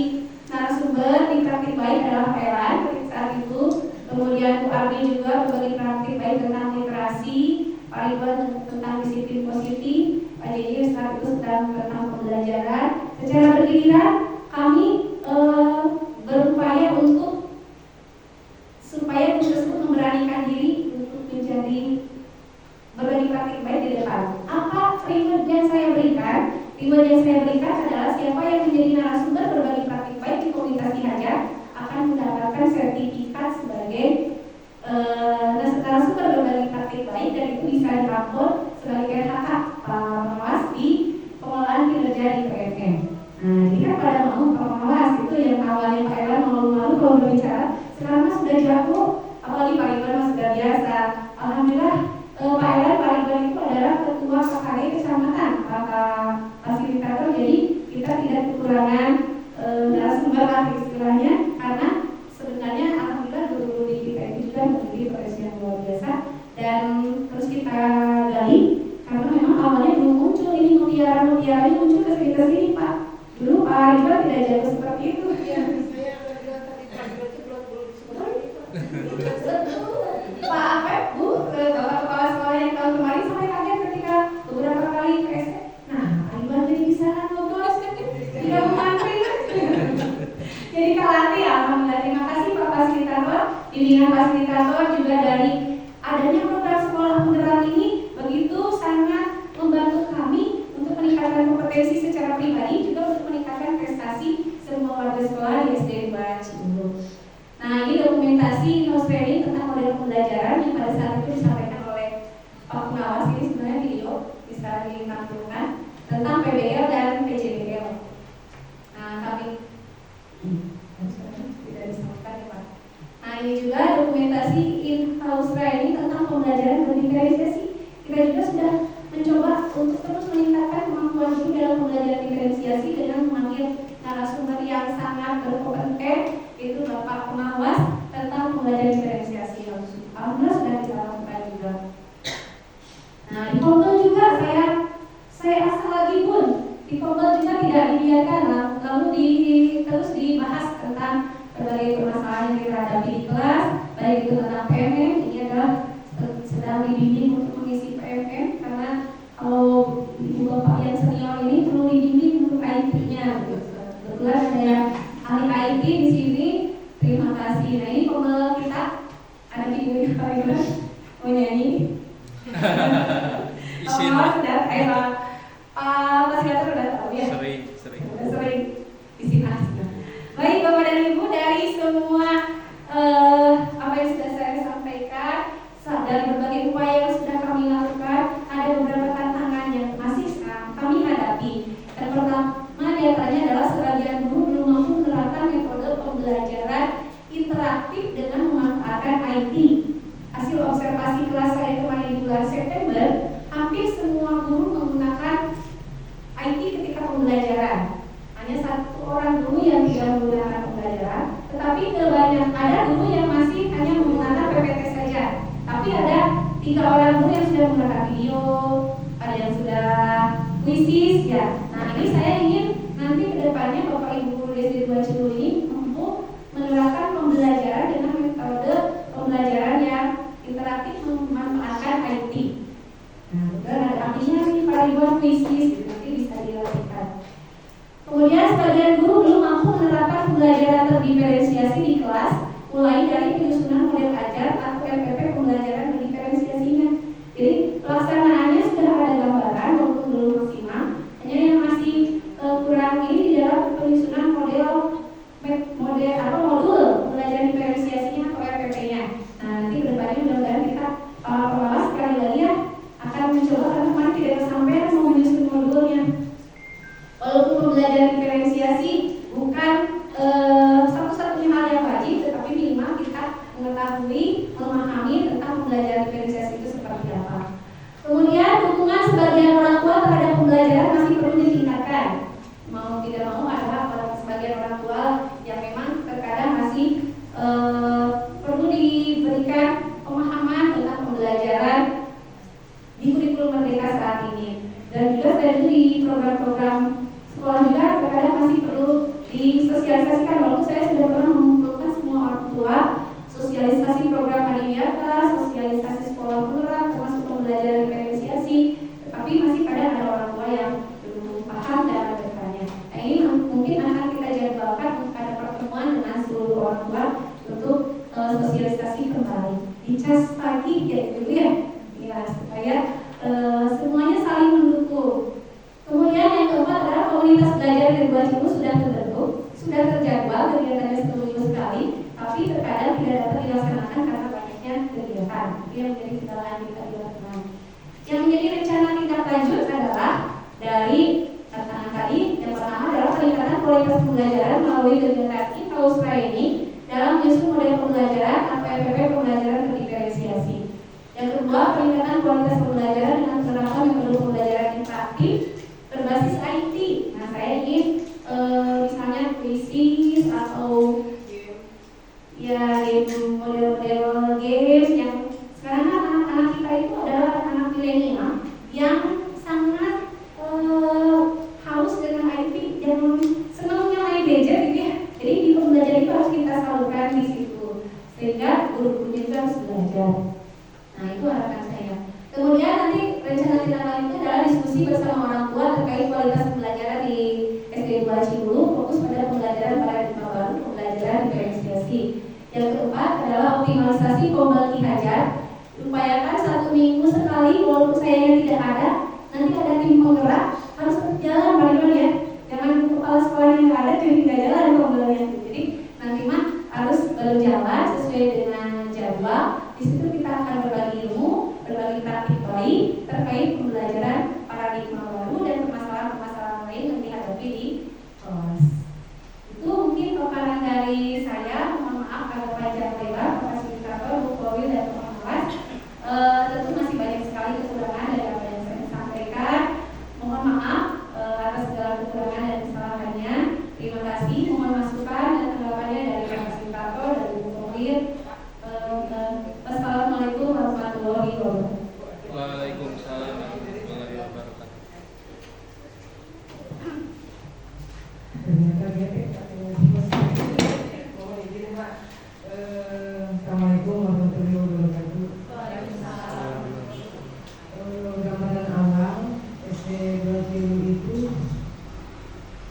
D: narasumber di praktik baik adalah Pak Elan saat itu. Kemudian Bu Ardi juga berbagi praktik baik tentang literasi, Pak Ridwan tentang disiplin positif, Pak JJ saat itu sedang tentang pembelajaran. Secara bergiliran kami berupaya untuk supaya guru tersebut memberanikan diri untuk menjadi berbagi praktik baik di depan. Apa reward yang saya berikan? Reward yang saya berikan adalah siapa yang menjadi narasumber berbagi praktik baik di komunitas dihajar akan mendapatkan sertifikat sebagai narasumber berbagi praktik baik, dan itu bisa dirapor sebagai HK pengawas di pengelolaan kinerja di PMM. Nah, jika pada mau pengawas itu yang awalnya Pak Elan malu-malu kalau berbicara, sekarang sudah jago, apalagi Pak Ridwan sudah biasa. Alhamdulillah Pak Elan, Pak Ridwan itu adalah ketua KKD kecamatan, fasilitator, jadi kita tidak kekurangan narasumber lah istilahnya, karena sebenarnya alhamdulillah guru-guru di kita itu juga memiliki potensi yang luar biasa dan terus kita gali, karena memang awalnya belum muncul ini mutiara ini muncul kesini Pak. Dulu Pak Ridwan tidak jago seperti itu. Ya, saya belum seperti itu. Pak Apep, Bu, Bapak Kepala Sekolah yang tahun kemarin sampai kaget ketika beberapa kali PSK. Nah, Pak Ridwan jadi bisa ngobrol, tidak mengantri. Jadi kelatih, alhamdulillah. Terima kasih Pak Fasilitator, bimbingan fasilitator juga dari adanya program sekolah penggerak ini begitu sangat membantu kami untuk meningkatkan kompetensi secara pribadi, juga untuk meningkatkan prestasi semua warga sekolah di SD 2 Ciumbuluk. Nah, ini dokumentasi in-house training tentang model pembelajaran yang pada saat itu disampaikan oleh Pak Pengawas. Ini sebenarnya video bisa ditampilkan tentang PBL dan PJBL. Nah, kami tidak disampaikan ya Pak. Nah, ini juga dokumentasi in-house training tentang pembelajaran berdifferensiasi. Kita juga sudah mencoba untuk terus meningkatkan kemampuan guru dalam pembelajaran diferensiasi dengan memanggil narasumber yang sangat berkompeten, yaitu Bapak Pengawas tentang pembelajaran diferensiasi. Alhamdulillah sudah kita lakukan juga. Nah, di Pombel juga saya asal lagi pun di Pombel juga tidak dibiarkan, lalu terus dibahas tentang berbagai permasalahan yang kita hadapi di kelas, baik itu tentang PMM, ini adalah sedang dibimbing untuk mengisi PMM, karena kalau ibu bapak yang senior ini perlu dibimbing untuk IT-nya. Kebetulan ada yang ahli IT di sini. Terima kasih. Nah, ini Pombel kita ada videonya Pak Ridwan mau nyanyi. Sudah fasilitator udah tahu ya. Sering izin asli. Baik Bapak dan Ibu, dari semua apa yang sudah saya sampaikan dan berbagai upaya yang sudah kami lakukan, ada beberapa tantangan yang masih kami hadapi. Yang pertama puisis ya. Nah ini saya ingin nanti kedepannya Bapak Ibu guru SD 2 Cibulu ini mampu menerapkan pembelajaran dengan metode pembelajaran yang interaktif memanfaatkan IT. Nah, dan ada artinya ini paribuan puisis nanti bisa dilakukan. Kemudian sebagian guru belum mampu menerapkan pembelajaran terdiferensiasi di kelas, mulai dari penyusunan model ajar atau RPP pembelajaran terdiferensiasinya. Jadi pelaksanaannya sudah ada gambaran walaupun belum maksimal. Hanya yang masih kurang ini di dalam penyusunan modul pembelajaran diferensiasinya atau RPP-nya. Nah nanti kedepannya mudah-mudahan kita pengawas sekali lagi ya akan mencoba karena kemarin tidak tersampaikan mau menyusun modulnya. Walaupun pembelajaran diferensiasi bukan satu-satunya hal yang wajib, tetapi minimal kita mengetahui, memahami tentang pembelajaran diferensiasi itu seperti apa. Kemudian dukungan sebagian orang tua terhadap pembelajaran masih perlu ditingkatkan. Mau tidak mau adalah sebagian orang tua yang memang terkadang masih perlu diberikan pemahaman tentang pembelajaran di kurikulum Merdeka saat ini. Dan juga saya itu di program-program sekolah juga terkadang masih perlu disosialisasikan. Walaupun saya sudah pernah mengumpulkan semua orang tua, sosialisasi program adiwiyata, sosialisasi sekolah penggerak, termasuk pembelajaran diferensiasi, tetapi masih kadang ada orang tua yang belum paham dan bertanya. Nah ini mungkin akan kita jadwalkan untuk ada pertemuan dengan seluruh orang tua untuk sosialisasi kembali. Dicas pagi ya gitu ya, supaya semuanya saling mendukung. Kemudian yang keempat adalah komunitas belajar dari 2 Cibulu sudah terbentuk, sudah terjadwal kegiatannya seminggu sekali, tapi terkadang tidak dapat dilaksanakan karena banyaknya kegiatan. Itu yang menjadi kendala yang kita dilakukan. Yang menjadi rencana tindak lanjut adalah dari tantangan tadi. Yang pertama adalah peningkatan kualitas pembelajaran melalui kegiatan in-house training dalam menyusun model pembelajaran atau RPP pembelajaran terdiferensiasi. Yang kedua, peningkatan kualitas pembelajaran dengan penerapan metode pembelajaran interaktif berbasis IT. Nah, saya ingin misalnya puisis atau ya model-model game yang sekarang kan anak-anak kita itu adalah anak milenial yang sangat haus dengan IT dan senangnya main gadget gitu ya. Jadi di pembelajaran itu harus kita salurkan di situ sehingga guru-gurunya juga harus belajar. Nah itu harapan saya. Kemudian nanti rencana tindak lanjutnya adalah diskusi bersama orang tua terkait kualitas pembelajaran di SD 2 Cibulu, fokus pada pembelajaran paradigma baru, pembelajaran diferensiasi. Yang keempat adalah optimalisasi pombal Ki Hajar. Upayakan 1 minggu sekali, walaupun sayangnya tidak ada, nanti ada tim penggerak harus berjalan bagaimana ya. Jangan kepala sekolah yang ada jadi tidak jalan pombalnya. Jadi nanti mah harus berjalan sesuai dengan jadwal. Di situ kita akan berbagi ilmu, berbagi praktik baik terkait pembelajaran paradigma baru dan permasalahan-permasalahan lain yang dihadapi di kelas. Itu mungkin paparan dari saya. Mohon maaf agak panjang lebar, fasilitator, Bu Kowi dan pengawas. Tentu masih banyak sekali kekurangan dari apa yang saya sampaikan. Mohon maaf atas segala kekurangan dan kesalahannya. Terima kasih. Mohon masukan dan tanggapannya dari fasilitator, dari Bu Kowi. Assalamualaikum warahmatullahi wabarakatuh.
B: Waalaikumsalam warahmatullahi wabarakatuh.
A: Assalamualaikum warahmatullahi wabarakatuh. Gambaran awal SD 2 Cibulu itu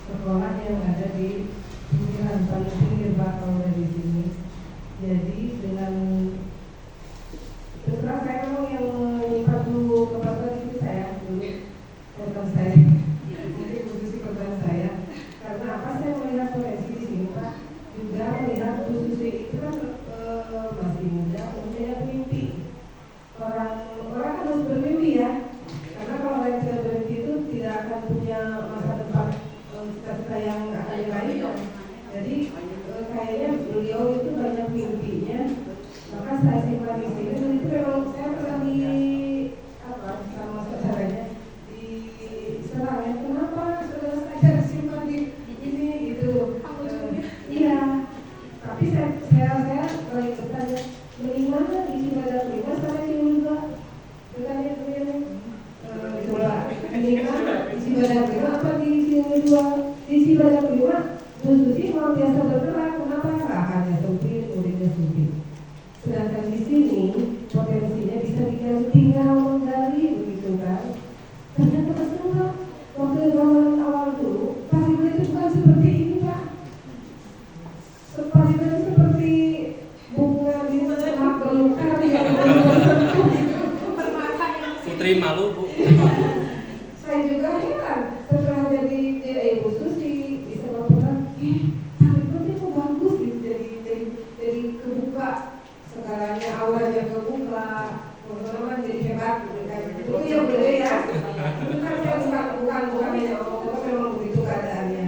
A: sekolah yang ada di pinggiran paling pinggir bakal dari sini. Jadi dengan terus saya memang yang menyiapkan dulu kebetulan itu saya dulu program saya, jadi khusus program saya. Karena apa saya melihat potensi di sini Pak, juga melihat khusus itu kan masih muda, punya mimpi. Orang harus bermimpi ya, karena kalau orang tidak bermimpi itu tidak akan punya masa depan cita-cita yang akan diraih. Jadi kayaknya beliau itu banyak mimpinya, maka saya simpan di sini. Dan itu memang saya pernah di sama saudaranya di Serang, kenapa saudara saya simpan di ini gitu. Iya, tapi saya kalau bertanya bagaimana di sini ada lima, saya juga bertanya bagaimana minimal di
D: Cibadak Lima apa di Cibadak Lima Bu Susi mau biasa bergerak, kenapa? Lahannya sempit, muridnya sempit. Sedangkan di sini potensinya bisa tinggal menggali begitu kan. Ternyata betul waktu zaman awal dulu Paribel itu bukan seperti ini Pak. Paribel itu seperti bunga di tengah belukar yang
B: Putri malu Bu.
D: saya juga heran setelah jadi Ibu Susi bisa melakukan Paribel itu kok bagus gitu, jadi kebuka segalanya, auranya kebuka, teman-teman jadi hebat gitu kan. Itu yang berbeda ya. Bukan hanya omong-omong, memang begitu keadaannya.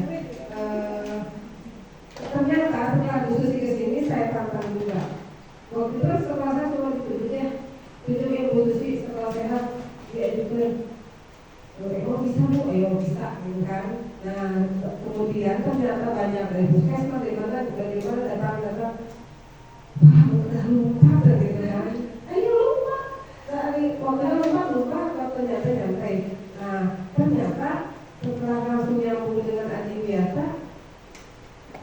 D: Ternyata setelah Bu Susi kesini saya tantang juga. Waktu itu setelah saya cuma tunjuknya Bu Susi setelah sehat dia juga bisa Bu, ayo bisa gitu kan. Nah kemudian ternyata banyak dari puskesmas dari mana datang udah lupa gitu kan. Ayo lupa dari waktu lupa ternyata nyampe. Nah ternyata setelah langsung nyambung dengan Adi biasa,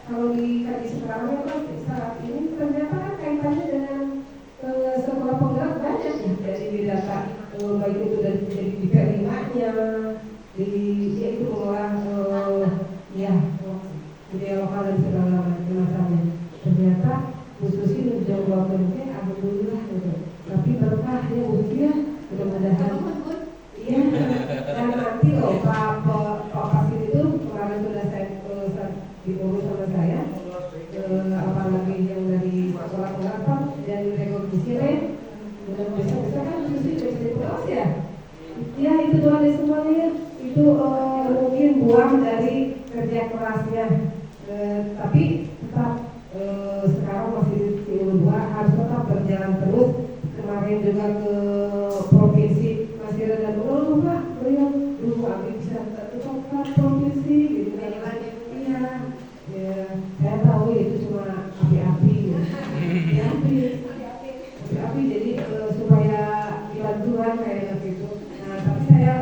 D: kalau dikaji sekarang saat ini ternyata kan kaitannya dengan sekolah penggerak banyak ya dari bidata, baik itu dari di P5-nya, yaitu mengolah budaya lokal dan segala macamnya. Ternyata Bu Susi menjawab alhamdulillah gitu. Tapi berkah ya Bu Susi ya, mudah-mudahan. Iya, dan nanti loh Pak Pasir itu kemarin sudah saya diurus sama saya, apalagi yang dari sekolah penggerak dan rekognisi mudah-mudahan bisa kan Bu Susi bisa diputus ya. Ya itu doa dari semuanya itu mungkin buah dari kerja kerasnya, tapi tetap sekarang masih di dua harus tetap berjalan terus. Kemarin juga ke provinsi masih ada dulu Pak, beliau dulu kami bisa tetap provinsi gitu kan. Iya, ya, saya tahu itu cuma api-api ya. Api jadi supaya dibantuan kayak gitu. Nah tapi saya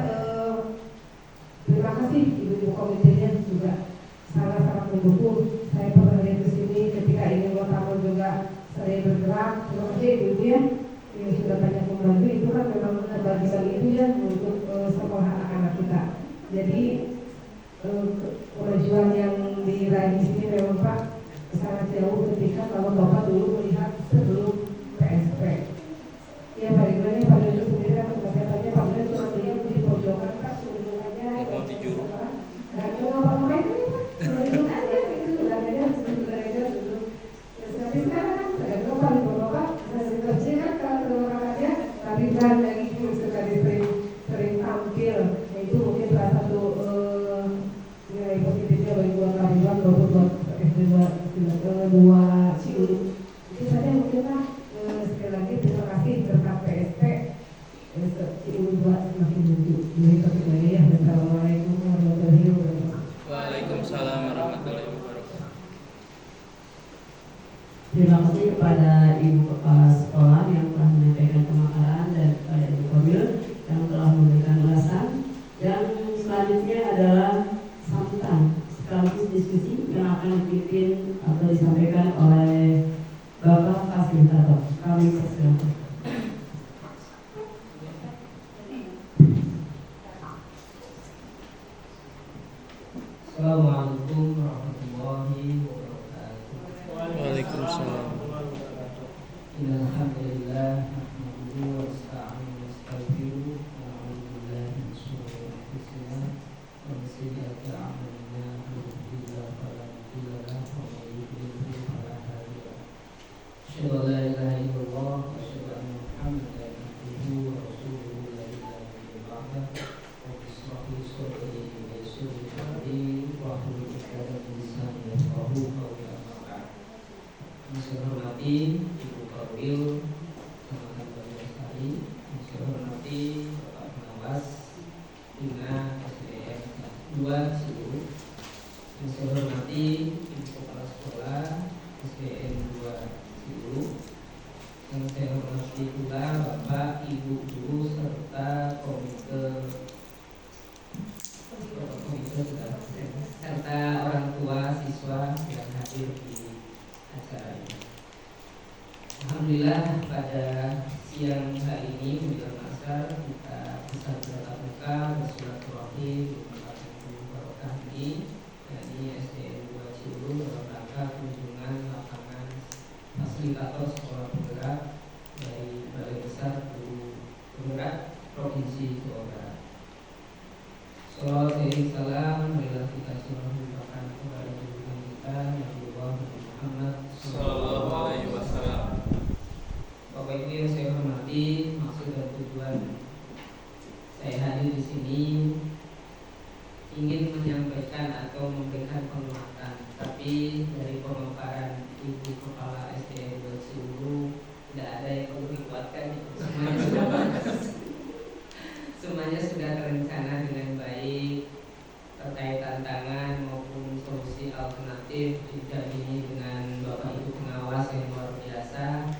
D: terima kasih ibu-ibu komitenya juga sangat-sangat mendukung. Saya pernah lihat ke sini ketika ingin Taman juga saya bergerak. Terima kasih ibu ya, yang sudah banyak membantu. Itu kan memang kebagian itu ya untuk sekolah anak-anak kita. Jadi kemajuan yang diraih di sini memang Pak sangat jauh ketika kalau Bapak dulu melihat sebelum PSP. Ya Pak Ridwan ya Pak Ridwan sendiri kan kesehatannya Pak Ridwan cuma melihat di pojokan Pak sebelum aja.
B: Mau tidur.
D: Nggak cuma apa-apa itu sebelum aja itu sudah ada dulu. Tapi sekarang kan saya lupa di Bapak saya kerja kan kalau aja Pak Ridwan lagi sekali sering tampil. Itu mungkin salah satu nilai positifnya bagi buat Pak Ridwan maupun buat dua Cilu. Itu saja mungkin Pak. Sekali lagi terima kasih berkat PSP Cilu 2 semakin maju. Assalamualaikum warahmatullahi wabarakatuh.
B: Waalaikumsalam warahmatullahi wabarakatuh.
C: Terima kasih kepada Ibu Kepala Sekolah yang telah menyampaikan pemaparan dan kepada Ibu Komil yang telah memberikan ulasan. Dan selanjutnya adalah sambutan sekaligus diskusi yang akan dipimpin atau disampaikan oleh Bapak Fasilitator. Kami persilakan.
E: Assalamualaikum warahmatullahi wabarakatuh.
B: Waalaikumsalam.
E: Alhamdulillah, nahmaduhu wa nasta'inu wa nastaghfiruh wa na'udzu billahi min shururi anfusina wa min sayyiati a'malina. Man yahdihillahu fala mudilla lahu wa man yudlil fala hadiya lahu. Asyhadu an la ilaha illallah wa asyhadu anna Muhammadan abduhu wa rasuluhu la ilaha illallah. Wa bismillahi sadri wa yassir li amri wa hlul 'uqdatam min lisani yafqahu qawli. Yang saya hormati Ibu Korwil, Kecamatan Banjarsari. Yang saya hormati Bapak Pengawas Bina SDN 2 Cilu. Yang saya hormati Ibu Kepala Sekolah SDN 2 Cilu. Yang saya hormati pula Bapak Ibu guru serta komite wassalam, marilah kita selalu mendoakan kepada junjungan kita Nabi Muhammad
B: Sallallahu alaihi wasallam.
E: Bapak Ibu yang saya hormati, maksud dan tujuan saya hadir di sini ingin menyampaikan atau memberikan penguatan, tapi dari pemaparan Ibu Kepala SDN Ciulu tidak ada yang perlu dikuatkan. Semuanya sudah terencana dengan baik terkait tantangan maupun solusi alternatif didampingi dengan Bapak Ibu pengawas yang luar biasa,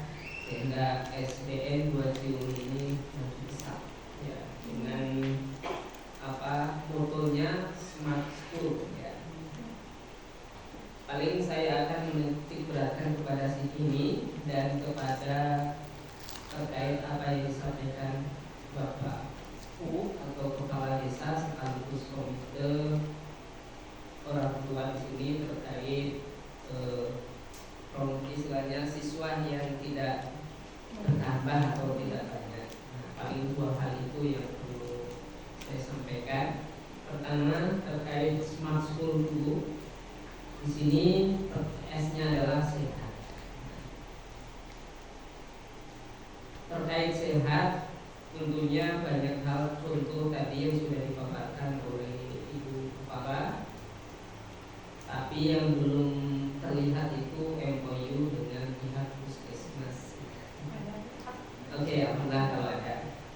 E: sehingga SDN 2 Ciulu ini bisa ya dengan motonya Smart School ya. Paling saya akan menitik beratkan kepada ini dan kepada terkait apa yang disampaikan Bapak U atau Kepala Desa sekaligus komite orang tua di sini terkait istilahnya siswa yang tidak bertambah atau tidak banyak. Nah, paling dua hal itu yang perlu saya sampaikan. Pertama terkait Smart School dulu. Di sini S-nya adalah sehat. Terkait sehat, tentunya banyak hal contoh tadi yang sudah dipaparkan oleh Ibu Kepala, tapi yang belum terlihat itu MOU dengan pihak puskesmas. Oke, alhamdulillah kalau ada.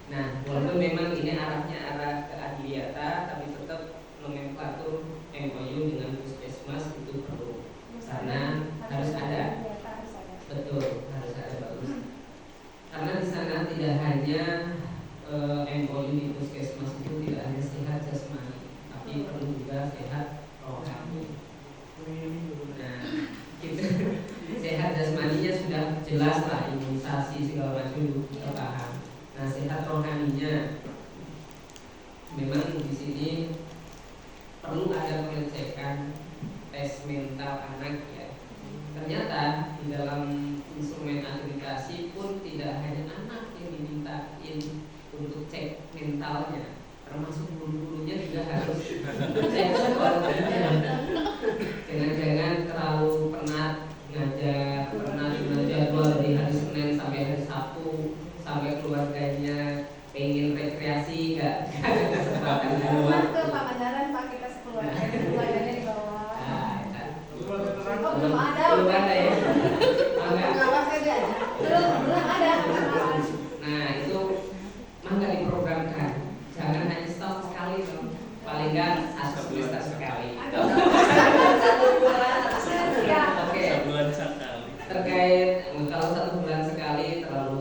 E: Nah, walaupun memang ini arahnya arah ke Adiwiyata, tapi tetap nomenklatur MOU dengan puskesmas itu perlu, karena harus ada. Betul, harus ada, bagus. Karena di sana tidak hanya MOU di puskesmas itu tidak hanya sehat jasmani, tapi perlu juga sehat rohani. Nah, gitu. Sehat jasmaninya sudah jelas lah, imunisasi segala macam kita paham. Nah, sehat rohaninya memang di sini perlu ada pengecekan tes mental anak ya. Ternyata di dalam instrumen akreditasi pun tidak hanya anak yang dimintain untuk cek mentalnya, termasuk guru-gurunya juga harus cek psikologinya. Jangan-jangan terlalu penat ngajar, pernah jadwal dari hari Senin sampai hari Sabtu, sampai keluarganya pengen rekreasi nggak ada kesempatan keluar
F: ke Pangandaran Pak, kita keluarganya di bawah. Belum ada.
E: Belum ada ya.
F: Pengawas saja. Belum ada.
E: Nah itu mah nggak diprogramkan. Jangan hanya setahun sekali dong. Paling nggak satu semester sekali.
F: Satu bulan.
E: Oke.
B: Sebulan sekali.
E: Terkait kalau 1 bulan sekali terlalu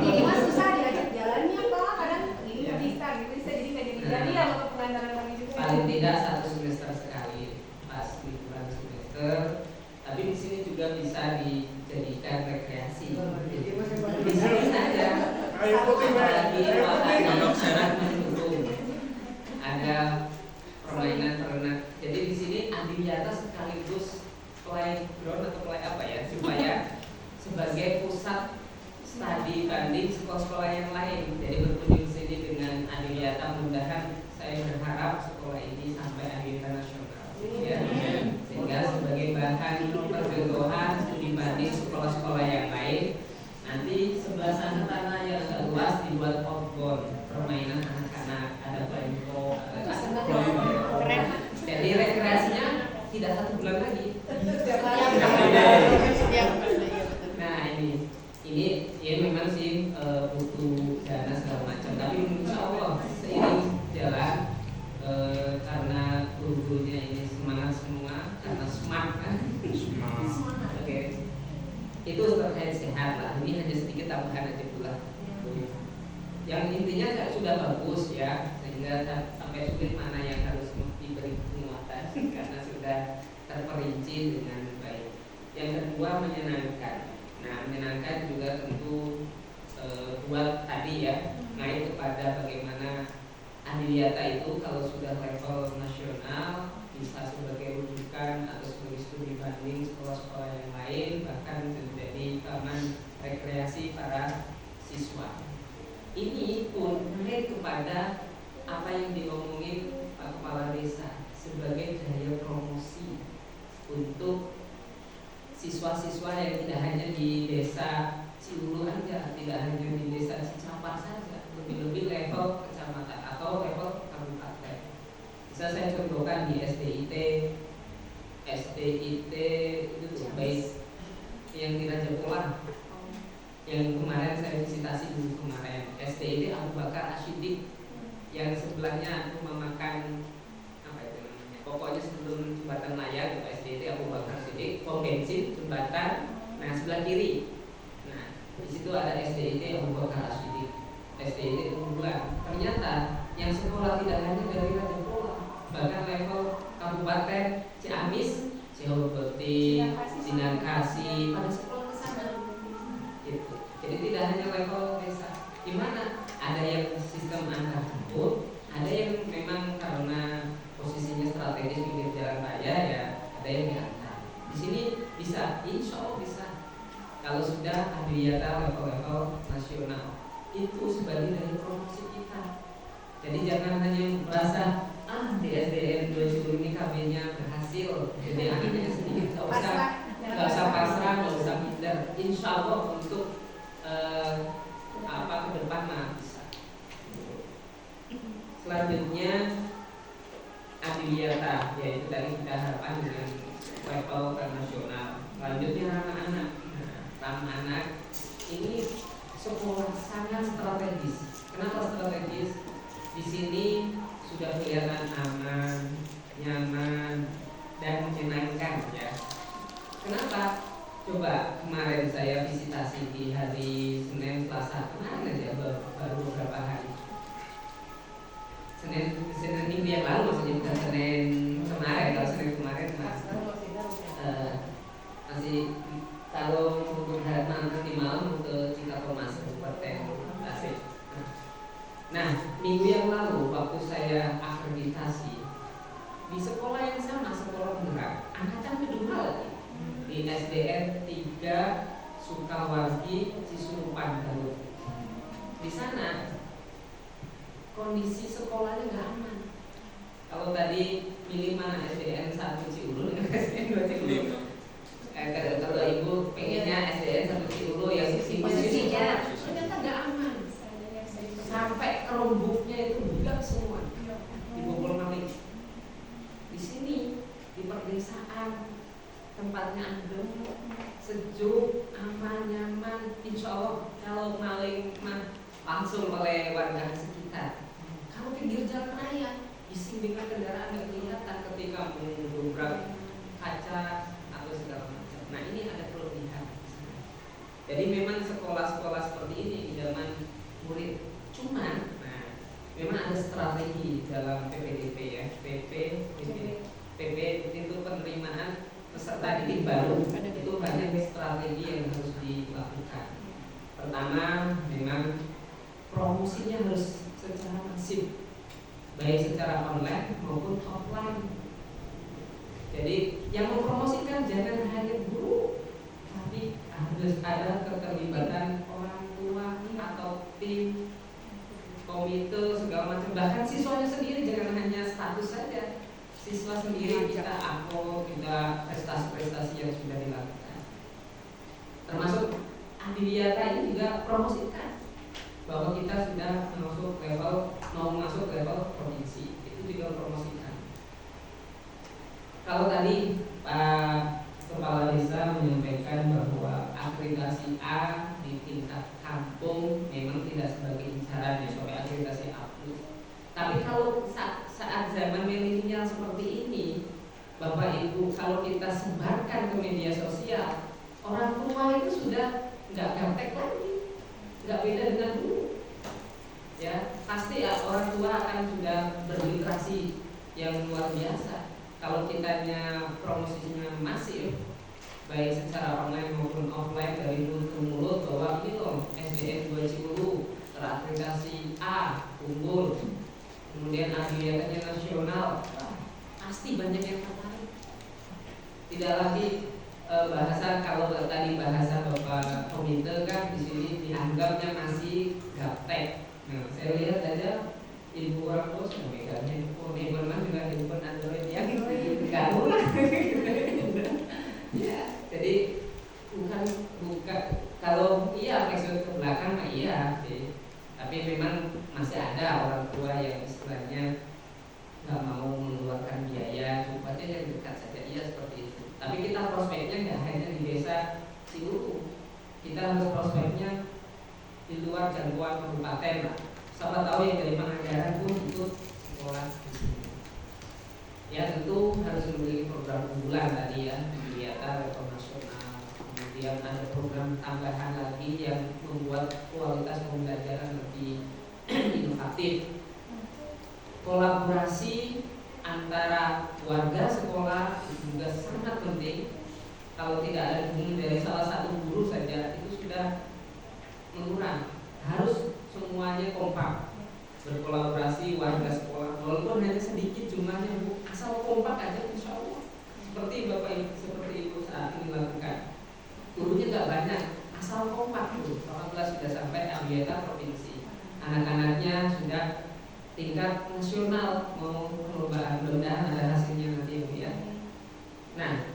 F: Ini mah susah diajak jalannya Pak. Kadang ini bisa jadi nggak jadi ya untuk Pangandaran kami juga.
E: paling tidak 1 semester sekali pas liburan semester. Tapi di sini juga bisa dijadikan rekreasi. Di sini saja. Apalagi kalau syarat mendukung ada permainan ternak. Jadi di sini Adiwiyata sekaligus playground atau play apa ya, supaya sebagai pusat studi banding sekolah-sekolah yang lain. Jadi berkunjung sini dengan Adiwiyata, mudah-mudahan saya berharap sekolah ini sampai Adiwiyata nasional ya. Sehingga sebagai bahan percontohan studi banding sekolah-sekolah yang lain. Nanti sebelah sana tanah yang agak luas dibuat outbound, permainan anak-anak, ada playground,
F: Keren.
E: jadi rekreasinya tidak 1 bulan lagi. Nah ini ya memang sih butuh dana segala macam, tapi insya Allah seiring jalan karena guru-gurunya ini semangat semua, karena smart kan. Oke. Itu terkait sehat lah. Ini hanya sedikit tambahan aja pula. Yang intinya sudah bagus ya, sehingga sampai sulit mana yang harus diberi penguatan karena sudah terperinci dengan baik. Yang kedua menyenangkan. Nah menyenangkan juga tentu buat tadi ya, naik kepada bagaimana Adiwiyata itu kalau sudah level nasional bisa sebagai rujukan atau sebagai studi banding sekolah-sekolah yang lain, bahkan menjadi taman rekreasi para siswa. Ini pun naik kepada apa yang diomongin Pak sebagai daya promosi untuk siswa-siswa yang tidak hanya di desa Ciulu aja, tidak hanya di desa Cicapat saja, lebih-lebih level kecamatan atau level kabupaten. Bisa saya contohkan di SDIT itu baik yang di Raja Pola, yang kemarin saya visitasi dulu kemarin, SDIT Abu Bakar Ashidik, yang sebelahnya itu memakan apa itu namanya, pokoknya sebelum jembatan layang itu SDIT Abu Bakar Ashidik, pom bensin jembatan, nah sebelah kiri. Nah di situ ada SDIT Abu Bakar Ashidik, SDIT unggulan. Ternyata yang sekolah tidak hanya dari Raja Pola, bahkan level kabupaten Ciamis, Cihapiti, Sinangkasi, pada sekolah ke sana. Gitu. Jadi tidak hanya level desa, di mana ada yang sistem antar jemput, ada yang memang karena posisinya strategis pinggir jalan raya ya, ada yang diantar. Di sini bisa, insya Allah bisa. Kalau sudah adiwiyata level-level nasional, itu sebagai dari promosi kita. Jadi jangan hanya merasa di SDN 2 ini KB-nya berhasil, jadi anaknya sedikit, nggak usah pasrah, nggak usah minder. Insya Allah untuk ke depan mah bisa. Selanjutnya adiwiyata, yaitu tadi kita harapkan dengan level nasional. Selanjutnya anak-anak. Ramah anak ini sekolah sangat strategis. Kenapa strategis? Di sini sudah kelihatan aman, nyaman, dan menyenangkan ya. Kenapa? Coba kemarin saya visitasi di hari Senin, Selasa kemarin aja baru beberapa hari. Senin minggu yang lalu maksudnya, bukan Senin kemarin. Kalau Senin kemarin masih kalau untuk hari nanti malam ke Cikatomas Kabupaten Tasik. Nah, minggu yang lalu waktu saya akreditasi di sekolah yang sama, sekolah Merak, angkatan kedua lagi, di SDN 3 Sukawargi Cisurupan Garut. Di sana kondisi sekolahnya nggak aman. Kalau tadi pilih mana SDN 1 Ciulu dengan SDN 2 Ciulu, kalau ibu pengennya SDN 1 Ciulu yang posisinya ternyata nggak aman. Sampai kerumbuknya itu budak semua, dibobol maling. Di sini di perdesaan tempatnya adem, sejuk, aman, nyaman. Insya Allah kalau maling mah langsung oleh warga sekitar. Kalau pinggir jalan raya, isi dengan kendaraan nggak kelihatan ketika mendobrak kaca atau segala macam. Nah ini ada kelebihan. Jadi memang sekolah-sekolah seperti ini di zaman murid. Cuman, memang ada strategi dalam PPDP ya, PP itu penerimaan peserta didik baru, itu banyak strategi yang harus dilakukan. Pertama, memang promosinya harus secara masif, baik secara online maupun offline. Jadi yang mempromosikan jangan hanya guru, tapi harus ada keterlibatan orang tua atau tim, komite segala macam, bahkan siswanya sendiri. Jangan hanya status saja, siswa sendiri kita upload, kita prestasi-prestasi yang sudah dilakukan. Termasuk adiwiyata ini juga promosikan bahwa kita sudah mau masuk level provinsi, itu juga promosikan. Kalau tadi Pak Kepala Desa menyampaikan bahwa akreditasi A di tingkat kampung memang tidak sebagai incaran ya, sampai akreditasi A+. Tapi kalau saat zaman milenial seperti ini, Bapak Ibu, kalau kita sebarkan ke media sosial, orang tua itu sudah nggak gaptek lagi, nggak beda dengan dulu. Ya, pasti ya, orang tua akan sudah berliterasi yang luar biasa. Kalau kitanya promosinya masif, baik secara online maupun offline, dari mulut ke mulut bahwa ini loh SDN 2 Ciulu terakreditasi A, unggul, kemudian adiwiyatanya nasional, pasti banyak yang tertarik. Tidak lagi bahasa, kalau tadi bahasa Bapak Komite kan di sini dianggapnya masih gaptek. Nah, saya lihat aja ibu orang tua memegang handphone, handphone juga handphone Android ya. saja seperti itu. Tapi kita prospeknya nggak hanya di desa Ciluku, kita harus prospeknya di luar jangkauan kabupaten lah. Siapa tahu yang dari Pangandaran pun ikut sekolah di sini. Ya tentu harus memiliki program unggulan tadi ya, kegiatan level nasional. Kemudian ada program tambahan lagi yang membuat kualitas pembelajaran lebih inovatif. Kolaborasi antara warga sekolah itu juga sangat penting. Kalau tidak ada dukungan dari salah satu guru saja itu sudah mengurang. Harus semuanya kompak, berkolaborasi warga sekolah, walaupun hanya sedikit jumlahnya, Bu, asal kompak aja insya Allah. Seperti Bapak Ibu, seperti Ibu saat ini lakukan. Gurunya nggak banyak, asal kompak Bu. Alhamdulillah sudah sampai anggota provinsi. Anak-anaknya sudah tingkat nasional, mau perlombaan, mudah-mudahan ada hasilnya nanti Bu ya. Nah,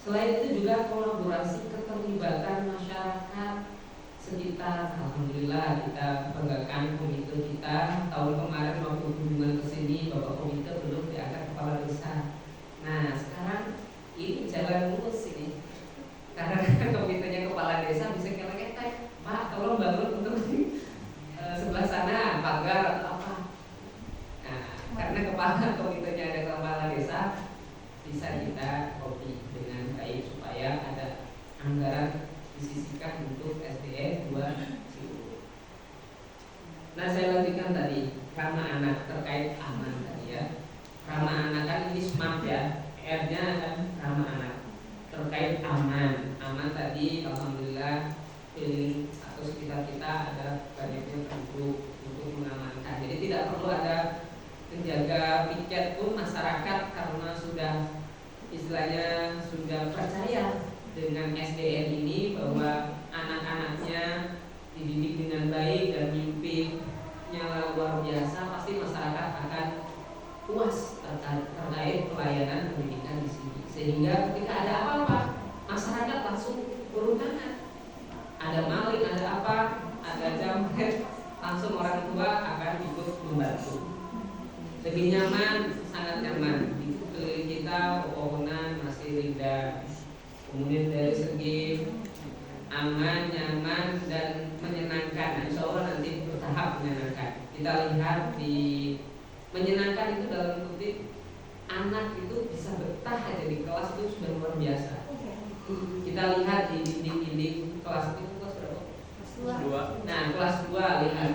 E: selain itu juga kolaborasi keterlibatan masyarakat sekitar. Alhamdulillah kita banggakan komite kita tahun kemarin waktu kunjungan ke sini Bapak komite belum diangkat kepala desa. Nah sekarang ini jalan lurus ini karena komitenya kepala desa bisa kelek-kelek, Pak tolong bangun untuk sebelah sana pagar atau apa. Nah karena kepala komitenya ada kepala desa bisa kita copy dengan baik supaya ada anggaran disisihkan untuk SDN 2 Ciluku. Nah saya lanjutkan tadi ramah anak terkait aman tadi ya. Ramah anak kan ini smart ya, R-nya kan ramah anak terkait aman. Aman tadi alhamdulillah keliling atau sekitar kita ada banyaknya penduduk untuk mengamankan. Jadi tidak perlu ada penjaga piket pun masyarakat karena sudah istilahnya sudah percaya dengan SDN ini bahwa anak-anaknya dididik dengan baik dan mimpinya luar biasa, pasti masyarakat akan puas terkait pelayanan pendidikan di sini. Sehingga ketika ada apa-apa, masyarakat langsung turun tangan. Ada maling, ada apa, ada jamret, langsung orang tua akan ikut membantu. Segi nyaman, sangat nyaman. Di keliling kita pepohonan masih rindang. Kemudian dari segi aman, nyaman, dan menyenangkan, insya Allah nanti bertahap menyenangkan. Kita lihat di menyenangkan itu dalam kutip anak itu bisa betah aja di kelas itu sudah luar biasa. Kita lihat di dinding-dinding kelas itu kelas berapa? Kelas 2. Nah kelas 2 lihat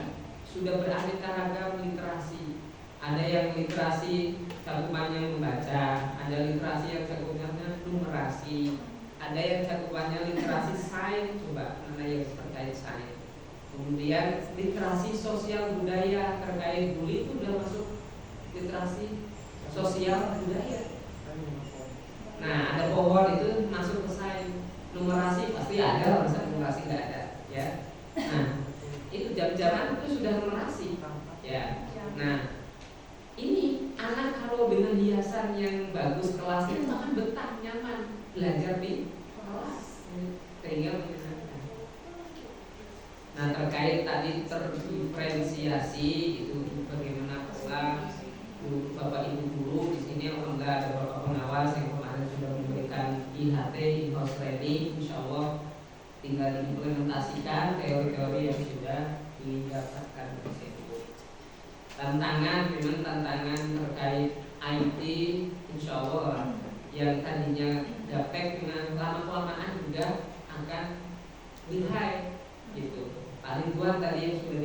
E: sudah beraneka ragam literasi. Ada yang literasi cakupannya membaca, ada literasi yang cakupannya numerasi, ada yang cakupannya literasi sains, coba mana yang terkait sains. Kemudian literasi sosial budaya terkait bully itu sudah masuk literasi sosial budaya. Nah ada power itu masuk ke sains. Numerasi pasti ada, masa numerasi nggak ada, ya. Nah itu jam-jaman itu sudah numerasi, ya. Nah ini anak kalau dengan hiasan yang bagus kelasnya itu akan betah, nyaman belajar di kelas sehingga menyenangkan. Nah terkait tadi terdiferensiasi itu bagaimana pola Bapak Ibu guru di sini alhamdulillah ada beberapa pengawas yang kemarin sudah memberikan IHT in-house training, insya Allah tinggal diimplementasikan teori-teori yang sudah didapatkan tersebut. Tantangan memang tantangan terkait IT insya Allah yang tadinya gaptek dengan lama-kelamaan juga akan lihai gitu. Paling buat tadi yang sudah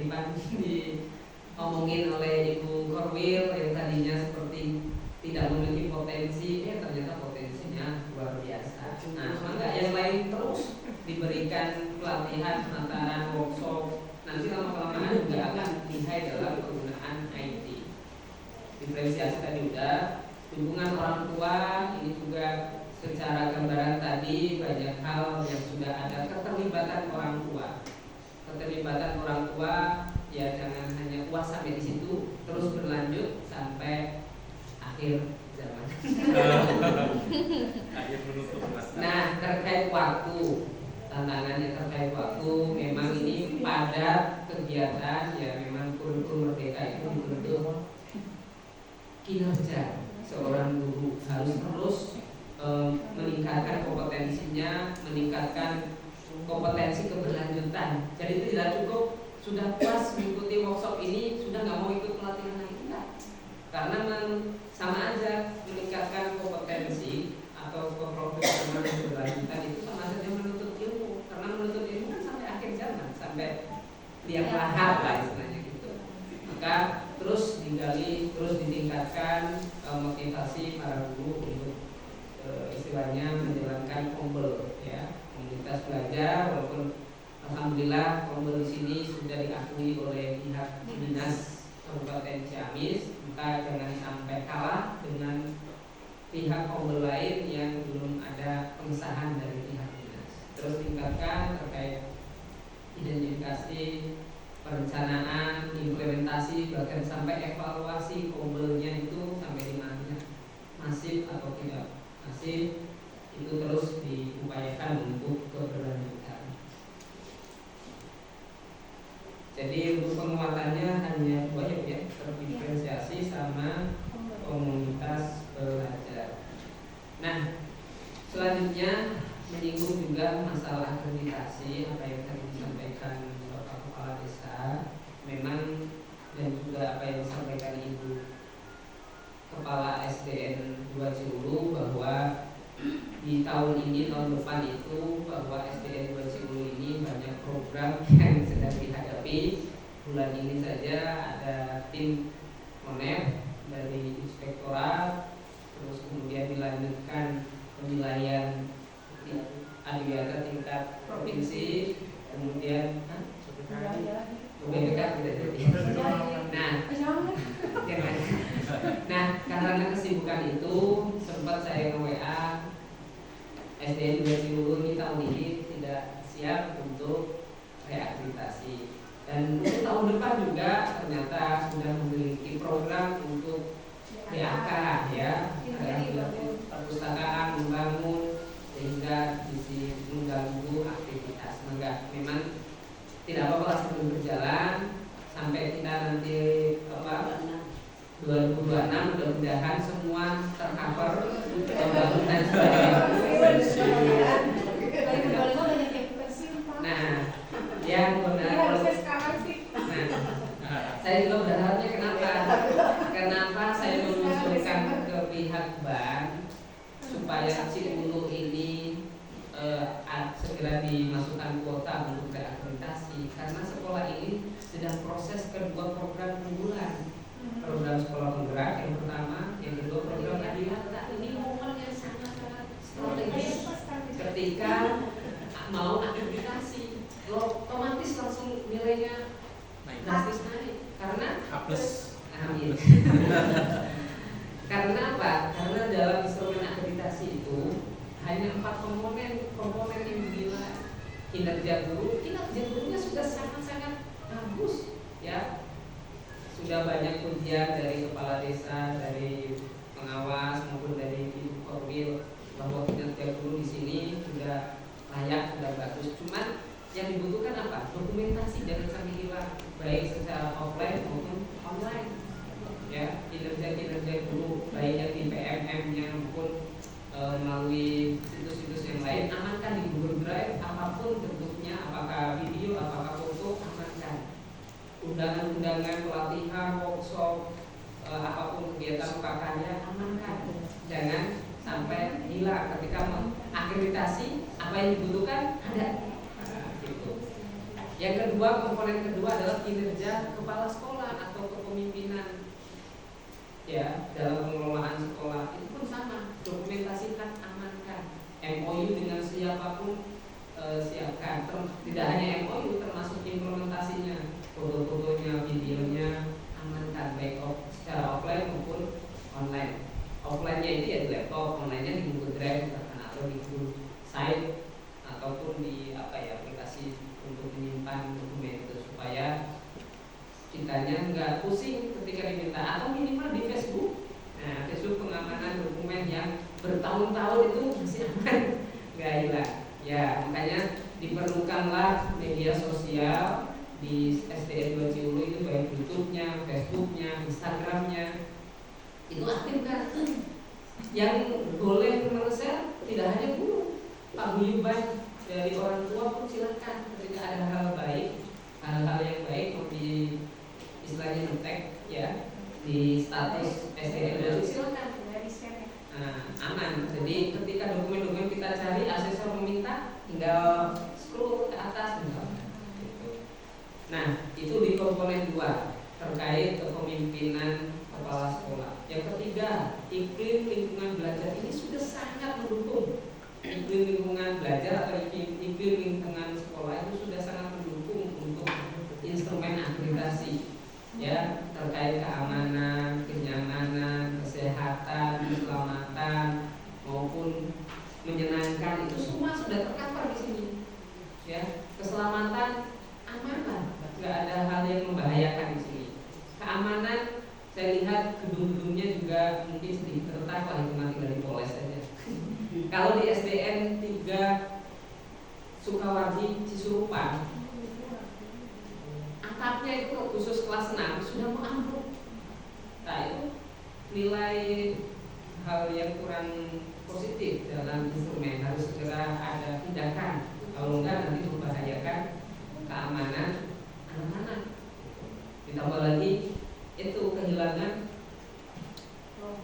E: diomongin oleh Ibu Korwil yang tadinya seperti tidak memiliki potensi, ternyata potensinya luar biasa. Nah, maka yang lain terus diberikan pelatihan, penataran, workshop. Nanti lama-kelamaan juga akan lihai dalam penggunaan IT. Diferensiasi tadi udah, dukungan orang tua ini juga secara gambaran tadi banyak hal yang sudah ada keterlibatan orang tua. Keterlibatan orang tua ya jangan hanya puas sampai di situ, terus berlanjut sampai akhir zaman.
B: Akhir menutup masa.
E: Nah terkait waktu, tantangannya terkait waktu memang ini pada kegiatan ya memang kurikulum merdeka itu dituntut kinerja seorang guru harus terus meningkatkan kompetensinya, meningkatkan kompetensi keberlanjutan. Jadi itu tidak cukup sudah pas mengikuti workshop ini sudah nggak mau ikut pelatihan lagi, enggak. Karena sama aja meningkatkan kompetensi atau keprofesionalan keberlanjutan itu sama saja menuntut ilmu. Karena menuntut ilmu kan sampai akhir zaman, sampai lihat lahat lah istilahnya gitu. Maka terus digali, terus ditingkatkan motivasi para guru untuk istilahnya menjalankan kombel ya, komunitas belajar. Walaupun alhamdulillah kombel di sini sudah diakui oleh pihak dinas Kabupaten Ciamis, maka jangan sampai kalah dengan pihak kombel lain yang belum ada pengesahan dari pihak dinas. Terus tingkatkan terkait identifikasi, perencanaan, implementasi, bahkan sampai evaluasi kombelnya itu sampai di mana, masif atau tidak masif, itu terus diupayakan untuk keberlanjutan. Jadi untuk penguatannya hanya dua ya, terdiferensiasi sama komunitas belajar. Nah, selanjutnya menyinggung juga masalah akreditasi, apa yang tadi disampaikan Bapak Kepala Desa, memang dan juga apa yang disampaikan Ibu Kepala SDN 2 Ciulu bahwa di tahun ini, tahun depan itu bahwa SDN 2 Ciulu ini banyak program yang sedang dihadapi. Bulan ini saja ada tim Monep dari Inspektorat, terus kemudian dilanjutkan penilaian adiwiyata tingkat provinsi, kemudian BPK tidak jadi. Nah, karena kesibukan itu sempat saya nge-WA SDN 2 Ciulu ini tahun ini tidak siap untuk reakreditasi. Dan untuk tahun depan juga ternyata sudah memiliki program untuk PAK ya, perpustakaan membangun sehingga bisa mengganggu aktivitas. Maka memang tidak apa-apa lah sebelum berjalan sampai kita nanti 2026 mudah-mudahan semua tercover pembangunan sebagainya. Nah, yang benar. Nah, saya juga berharapnya kenapa saya mengusulkan ke pihak bank supaya Ciulu ini segera dimasukkan kuota untuk reakreditasi, karena sekolah ini sedang proses kedua program unggulan. Program sekolah penggerak yang pertama, yang kedua program adiwiyata. Ini momen yang sangat-sangat strategis ketika mau akreditasi, otomatis langsung nilainya drastis naik karena karena apa? Karena dalam instrumen akreditasi itu hanya 4 komponen yang dinilai. Kinerja gurunya sudah sangat-sangat bagus ya. Sudah banyak ujian dari kepala desa, dari pengawas maupun dari Ibu Korwil bahwa kinerja guru di sini sudah layak, sudah bagus. Cuman yang dibutuhkan apa? Dokumentasi jangan sampai hilang, baik secara offline maupun online. Ya, kinerja guru baik yang di PMM-nya maupun melalui situs-situs yang lain, amankan di Google Drive apapun bentuknya, apakah video, apakah foto, amankan. Undangan-undangan pelatihan, workshop, apapun kegiatan UKK-nya amankan. Jangan sampai hilang ketika mengakreditasi, apa yang dibutuhkan ada. Gitu. Yang kedua, komponen kedua adalah kinerja kepala sekolah atau kepemimpinan. Ya, dalam pengelolaan sekolah itu pun sama, dokumentasikan, amankan. MOU dengan siapapun siapkan. Tidak hanya MOU, termasuk implementasinya, foto-fotonya, videonya, amankan baik secara offline maupun online. Offline-nya itu ya di laptop, online-nya di Google Drive atau di Google Site ataupun di aplikasi untuk menyimpan dokumen itu supaya kitanya nggak pusing ketika diminta, atau minimal di Facebook. Nah, Facebook pengamanan dokumen yang bertahun-tahun itu masih aman, nggak hilang. Ya, makanya diperlukanlah media sosial di SDN 2 Ciulu itu, baik YouTube-nya, Facebook-nya, Instagram-nya, itu aktifkan. Yang boleh men-share tidak hanya guru, paguyuban dari orang tua pun silakan. Ketika ada hal baik, hal-hal yang baik mau di istilahnya ngetek ya di status SDM silakan. Nah, aman. Jadi ketika dokumen-dokumen kita cari, asesor meminta, tinggal scroll ke atas misalnya. Gitu. Nah, itu di komponen 2 terkait kepemimpinan kepala sekolah. Yang ketiga, iklim lingkungan belajar ini sudah sangat mendukung. Iklim lingkungan belajar atau iklim lingkungan sekolah itu sudah sangat mendukung untuk instrumen akreditasi. Ya, terkait keamanan, kenyamanan, kesehatan, keselamatan maupun menyenangkan itu semua sudah tercover di sini. Ya, keselamatan aman lah, nggak ada hal yang membahayakan di sini. Keamanan saya lihat gedung-gedungnya juga mungkin sedikit retak lah, itu nanti dari poles saja. Kalau di SDN 3 Sukawardi Cisurupan, atapnya itu khusus kelas 6 sudah mau ambruk. Nah, itu nilai hal yang kurang positif dalam instrumen, harus segera ada tindakan. Kalau enggak nanti membahayakan keamanan anak-anak. Ditambah lagi itu kehilangan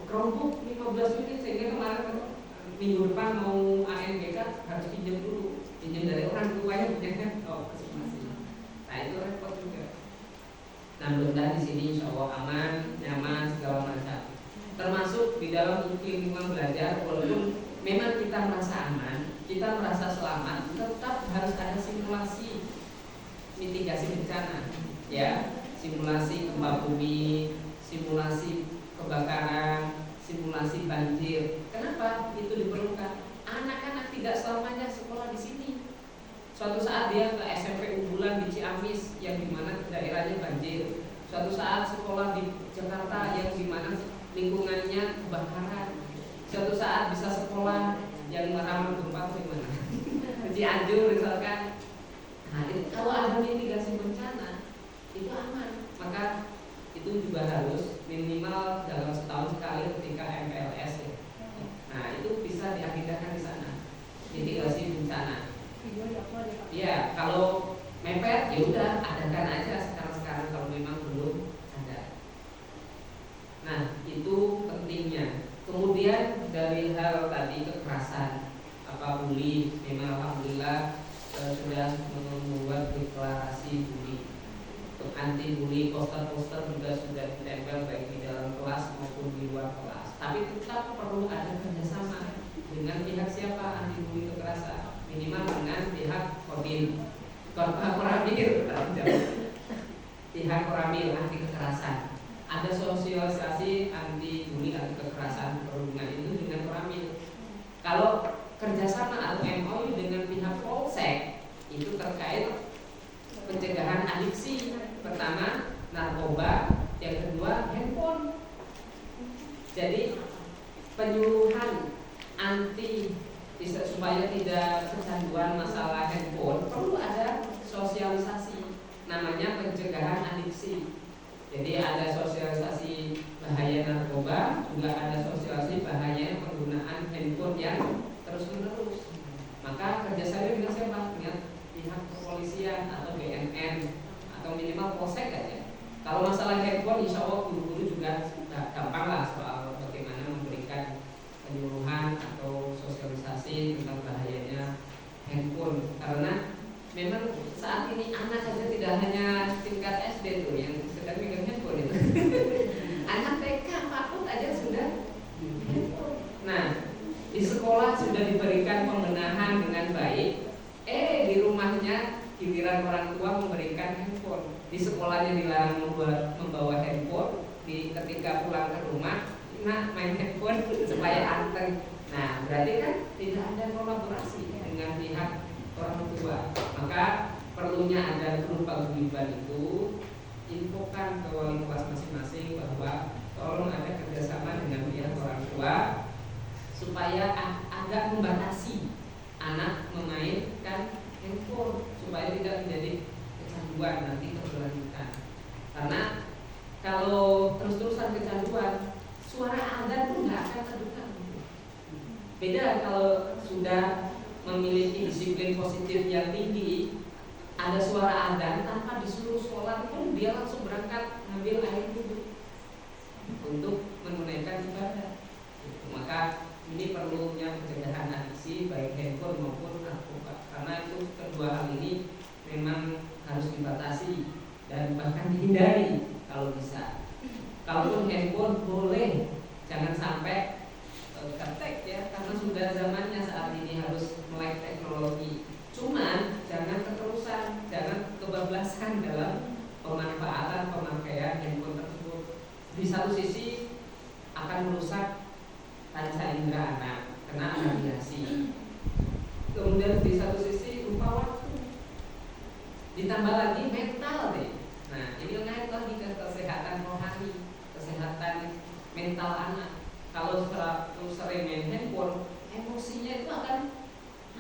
E: Chromebook 15 unit, sehingga kemarin minggu depan mau ANBK harus pinjam dulu, pinjam dari orang tua yang punya laptop masing-masing. Nah, itu repot juga. Nah, mudah-mudahan di sini insya Allah aman, nyaman segala macam. Termasuk di dalam iklim lingkungan belajar, walaupun memang kita merasa aman, kita merasa selamat, tetap harus ada simulasi mitigasi bencana, ya, simulasi gempa bumi, simulasi kebakaran, simulasi banjir. Kenapa itu diperlukan? Anak-anak tidak selamanya sekolah di sini. Suatu saat dia ke SMP unggulan di Ciamis yang dimana daerahnya banjir. Suatu saat sekolah di Jakarta yang dimana lingkungannya kebakaran. Suatu saat bisa sekolah yang rawan gempa di mana? Cianjur misalkan. Nah, itu kalau ada mitigasi bencana itu aman. Maka itu juga harus minimal dalam setahun sekali ketika MPLS ya. Nah, itu bisa diakibatkan di sana mitigasi bencana. Ya, kalau mepet ya udah adakan aja sekarang kalau memang belum ada. Nah, itu pentingnya. Kemudian dari hal tadi kekerasan, bully, memang alhamdulillah sudah membuat deklarasi bully. Untuk anti bully, poster-poster juga sudah ditempel baik di dalam kelas maupun di luar kelas. Tapi tetap perlu ada kerjasama dengan pihak siapa anti bully kekerasan, minimal dengan pihak Koramil, pihak Koramil anti kekerasan. Ada sosialisasi anti bully anti kekerasan perhubungan itu dengan Koramil. Kalau kerjasama atau MOU dengan pihak Polsek itu terkait pencegahan adiksi. Pertama narkoba, yang kedua handphone. Jadi penyuluhan anti supaya tidak kecanduan masalah handphone perlu ada sosialisasi, namanya pencegahan adiksi. Jadi ada sosialisasi bahaya narkoba, juga ada sosialisasi bahaya penggunaan handphone yang terus-menerus. Maka kerjasama dengan siapa? Dengan pihak kepolisian atau BNN atau minimal polsek aja. Kalau masalah handphone, insya Allah guru-guru juga gampang lah soal bagaimana memberikan penyuluhan atau sosialisasi tentang bahayanya handphone. Karena memang saat ini anak saja tidak hanya tingkat SD tuh yang sedang megang handphone itu. Anak TK, PAUD aja sudah handphone. Nah, di sekolah sudah diberikan pembenahan dengan baik. Di rumahnya giliran orang tua memberikan handphone. Di sekolahnya dilarang membawa handphone. Ketika pulang ke rumah, nah main handphone supaya anteng. Nah, berarti kan tidak ada kolaborasi dengan pihak orang tua. Maka perlunya ada grup paguyuban itu, infokan ke wali kelas masing-masing bahwa tolong ada kerjasama dengan pihak orang tua supaya agak membatasi anak memainkan handphone supaya tidak menjadi kecanduan nanti keberlanjutan. Karena kalau terus-terusan kecanduan, suara adzan pun nggak akan terdengar. Beda kalau sudah memiliki disiplin positif yang tinggi, ada suara adzan tanpa disuruh sholat pun dia langsung berangkat ngambil air wudhu untuk menunaikan ibadah. Maka ini perlunya pencegahan adiksi baik handphone maupun narkoba, karena itu kedua hal ini memang harus dibatasi dan bahkan dihindari kalau bisa. Kalaupun handphone boleh, jangan sampai ketek ya, karena sudah zamannya saat ini harus melek teknologi. Cuman jangan keterusan, jangan kebablasan dalam pemakaian handphone tersebut. Di satu sisi akan merusak panca indera anak, kena radiasi. Kemudian di satu sisi lupa waktu, ditambah lagi mental deh. Nah ini ngait lagi ke kesehatan rohani, kesehatan mental anak. Kalau sering main handphone, emosinya itu akan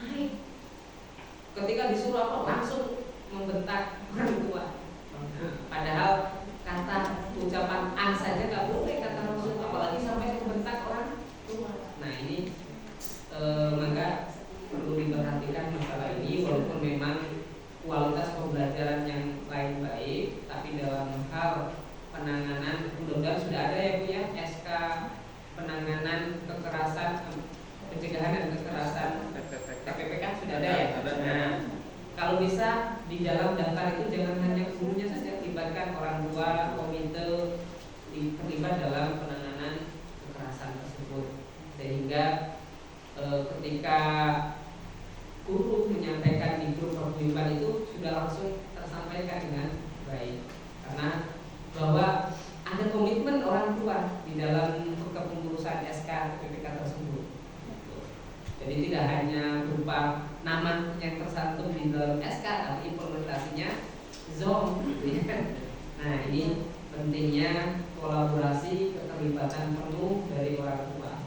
E: naik. Ketika disuruh apa langsung membentak orang tua. Padahal kata ucapan an saja nggak boleh, kata Rasul, apalagi sampai membentak orang tua. Nah ini maka perlu diperhatikan masalah ini, walaupun memang kualitas pembelajaran yang lain baik, tapi dalam hal penanganan mudah-mudahan sudah ada ya Bu ya SK penanganan kekerasan, pencegahan dan kekerasan TPPK sudah ada ya. Nah, kalau bisa di dalam daftar itu jangan hanya gurunya saja, libatkan orang tua, komite terlibat dalam penanganan kekerasan tersebut, sehingga ketika guru menyampaikan di grup paguyuban itu sudah langsung tersampaikan dengan baik, karena bahwa ada komitmen orang tua di dalam kepengurusan SK PPK tersebut. Jadi tidak hanya berupa nama yang tersantum di dalam SK, tapi implementasinya zong. Nah ini pentingnya kolaborasi, keterlibatan penuh dari orang tua.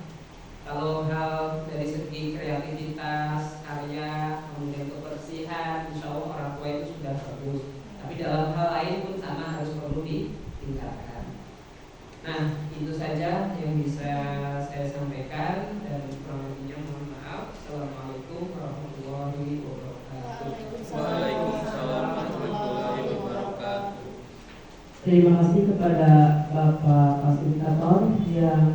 E: Kalau hal dari segi kreativitas, karya, kemudian kebersihan, insya Allah orang tua itu sudah bagus. Tapi dalam hal lain pun sama harus perlu ditingkatkan. Nah, itu saja yang bisa saya sampaikan, dan kurang lebihnya mohon maaf. Assalamualaikum warahmatullahi wabarakatuh.
B: Waalaikumsalam warahmatullahi wabarakatuh.
C: Terima kasih kepada Bapak Fasilitator yang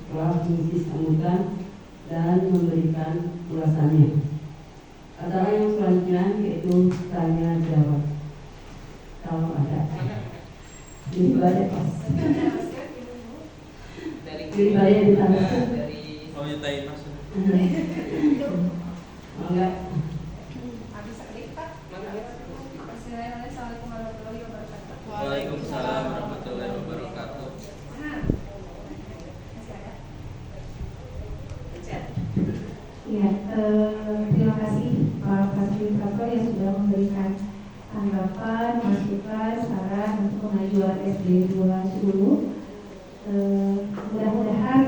C: telah mengisi sambutan dan memberikan ulasannya. Acara yang selanjutnya yaitu tanya jawab. Kalau ada, ini ada pas. Jadi saya ditanya
E: dari
B: nyatain mas.
C: enggak.
F: Habis Pak. Assalamualaikum warahmatullahi wabarakatuh.
B: Waalaikumsalam warahmatullahi wabarakatuh.
F: Masih ada?
D: Ya, terima kasih Pak Fasilitator yang sudah memberikan tanggapan, masukan, saran untuk pengajuan SD 2 Ciulu. Mudah-mudahan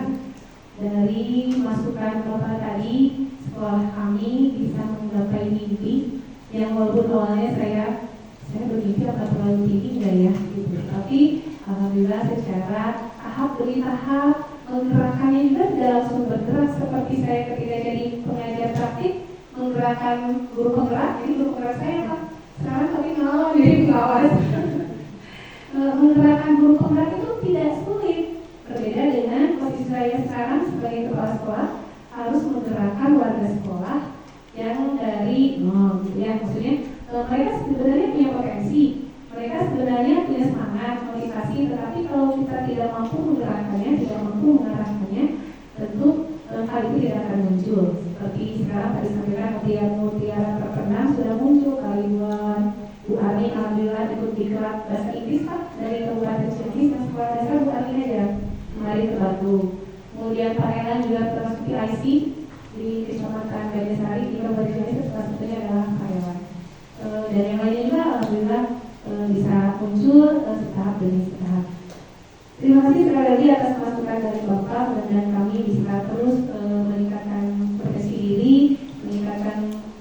D: dari masukan Bapak tadi sekolah kami bisa menggapai mimpi yang walaupun awalnya saya bermimpi akan terlalu tinggi enggak ya gitu. Tapi alhamdulillah secara tahap demi tahap menggerakkannya juga tidak langsung bergerak seperti saya ketika jadi pengajar praktik menggerakkan guru penggerak. Jadi guru penggerak saya Pak sekarang kami malah jadi pengawas. Menggerakkan guru penggerak itu tidak sulit. Berbeda dengan posisi saya sekarang sebagai kepala sekolah harus menggerakkan warga sekolah yang dari nol, ya maksudnya mereka sebenarnya punya potensi, mereka sebenarnya punya semangat, motivasi, tetapi kalau kita tidak mampu menggerakkannya, tidak mampu mengarahkannya, tentu hal itu tidak akan muncul. Seperti sekarang tadi sampaikan mutiara terkenal sudah muncul, Kalibuan, Bu Arni alhamdulillah ikut diklat bahasa Inggris Pak dari Kabupaten Ciamis, dan sekolah dasar Bu Arni aja kemarin ke Batu. Kemudian Pak Elan juga termasuk PIC di Kecamatan Gajahsari di Kabupaten Ciamis, salah satunya adalah Pak Elan. Dan yang lainnya juga alhamdulillah bisa muncul setahap demi setahap. Terima kasih sekali lagi atas masukan dari Bapak, dan kami bisa terus meningkatkan potensi diri, meningkatkan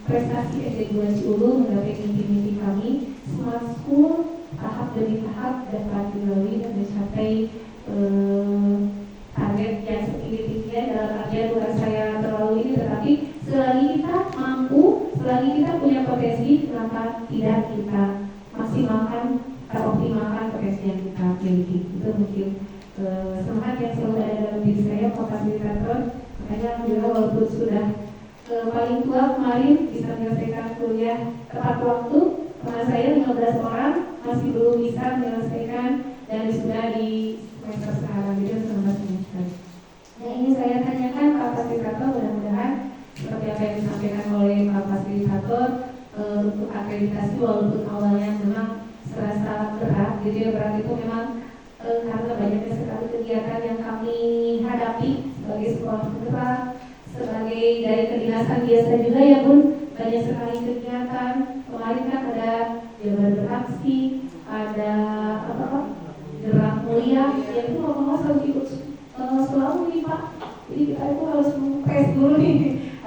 D: prestasi SD 2 Ciulu, menggapai mimpi-mimpi kami. Smart School tahap demi tahap dapat dilalui dan mencapai target yang setinggi-tingginya, dalam artian bukan saya terlalu kenapa tidak kita maksimalkan, optimalkan potensi yang kita miliki. Itu mungkin semangat yang selalu ada dalam diri saya, Pak Fasilitator. Makanya alhamdulillah walaupun sudah paling tua kemarin bisa menyelesaikan kuliah tepat waktu, teman saya 15 orang masih belum bisa menyelesaikan dan sudah di semester sekarang, jadi 19 semester. Yang ingin saya tanyakan Pak Fasilitator, mudah-mudahan seperti apa yang disampaikan oleh Pak Fasilitator, untuk akreditasi walaupun awalnya memang serasa berat, gitu ya, berat itu memang karena banyaknya sekali kegiatan yang kami hadapi sebagai sekolah penggerak, sebagai dari kedinasan biasa juga ya Bun, banyak sekali kegiatan. Kemarin kan ada Jabar Beraksi, ada gerak mulia, yang itu ngomong selalu ikut selalu nih Pak. Jadi kita itu harus mempres dulu nih.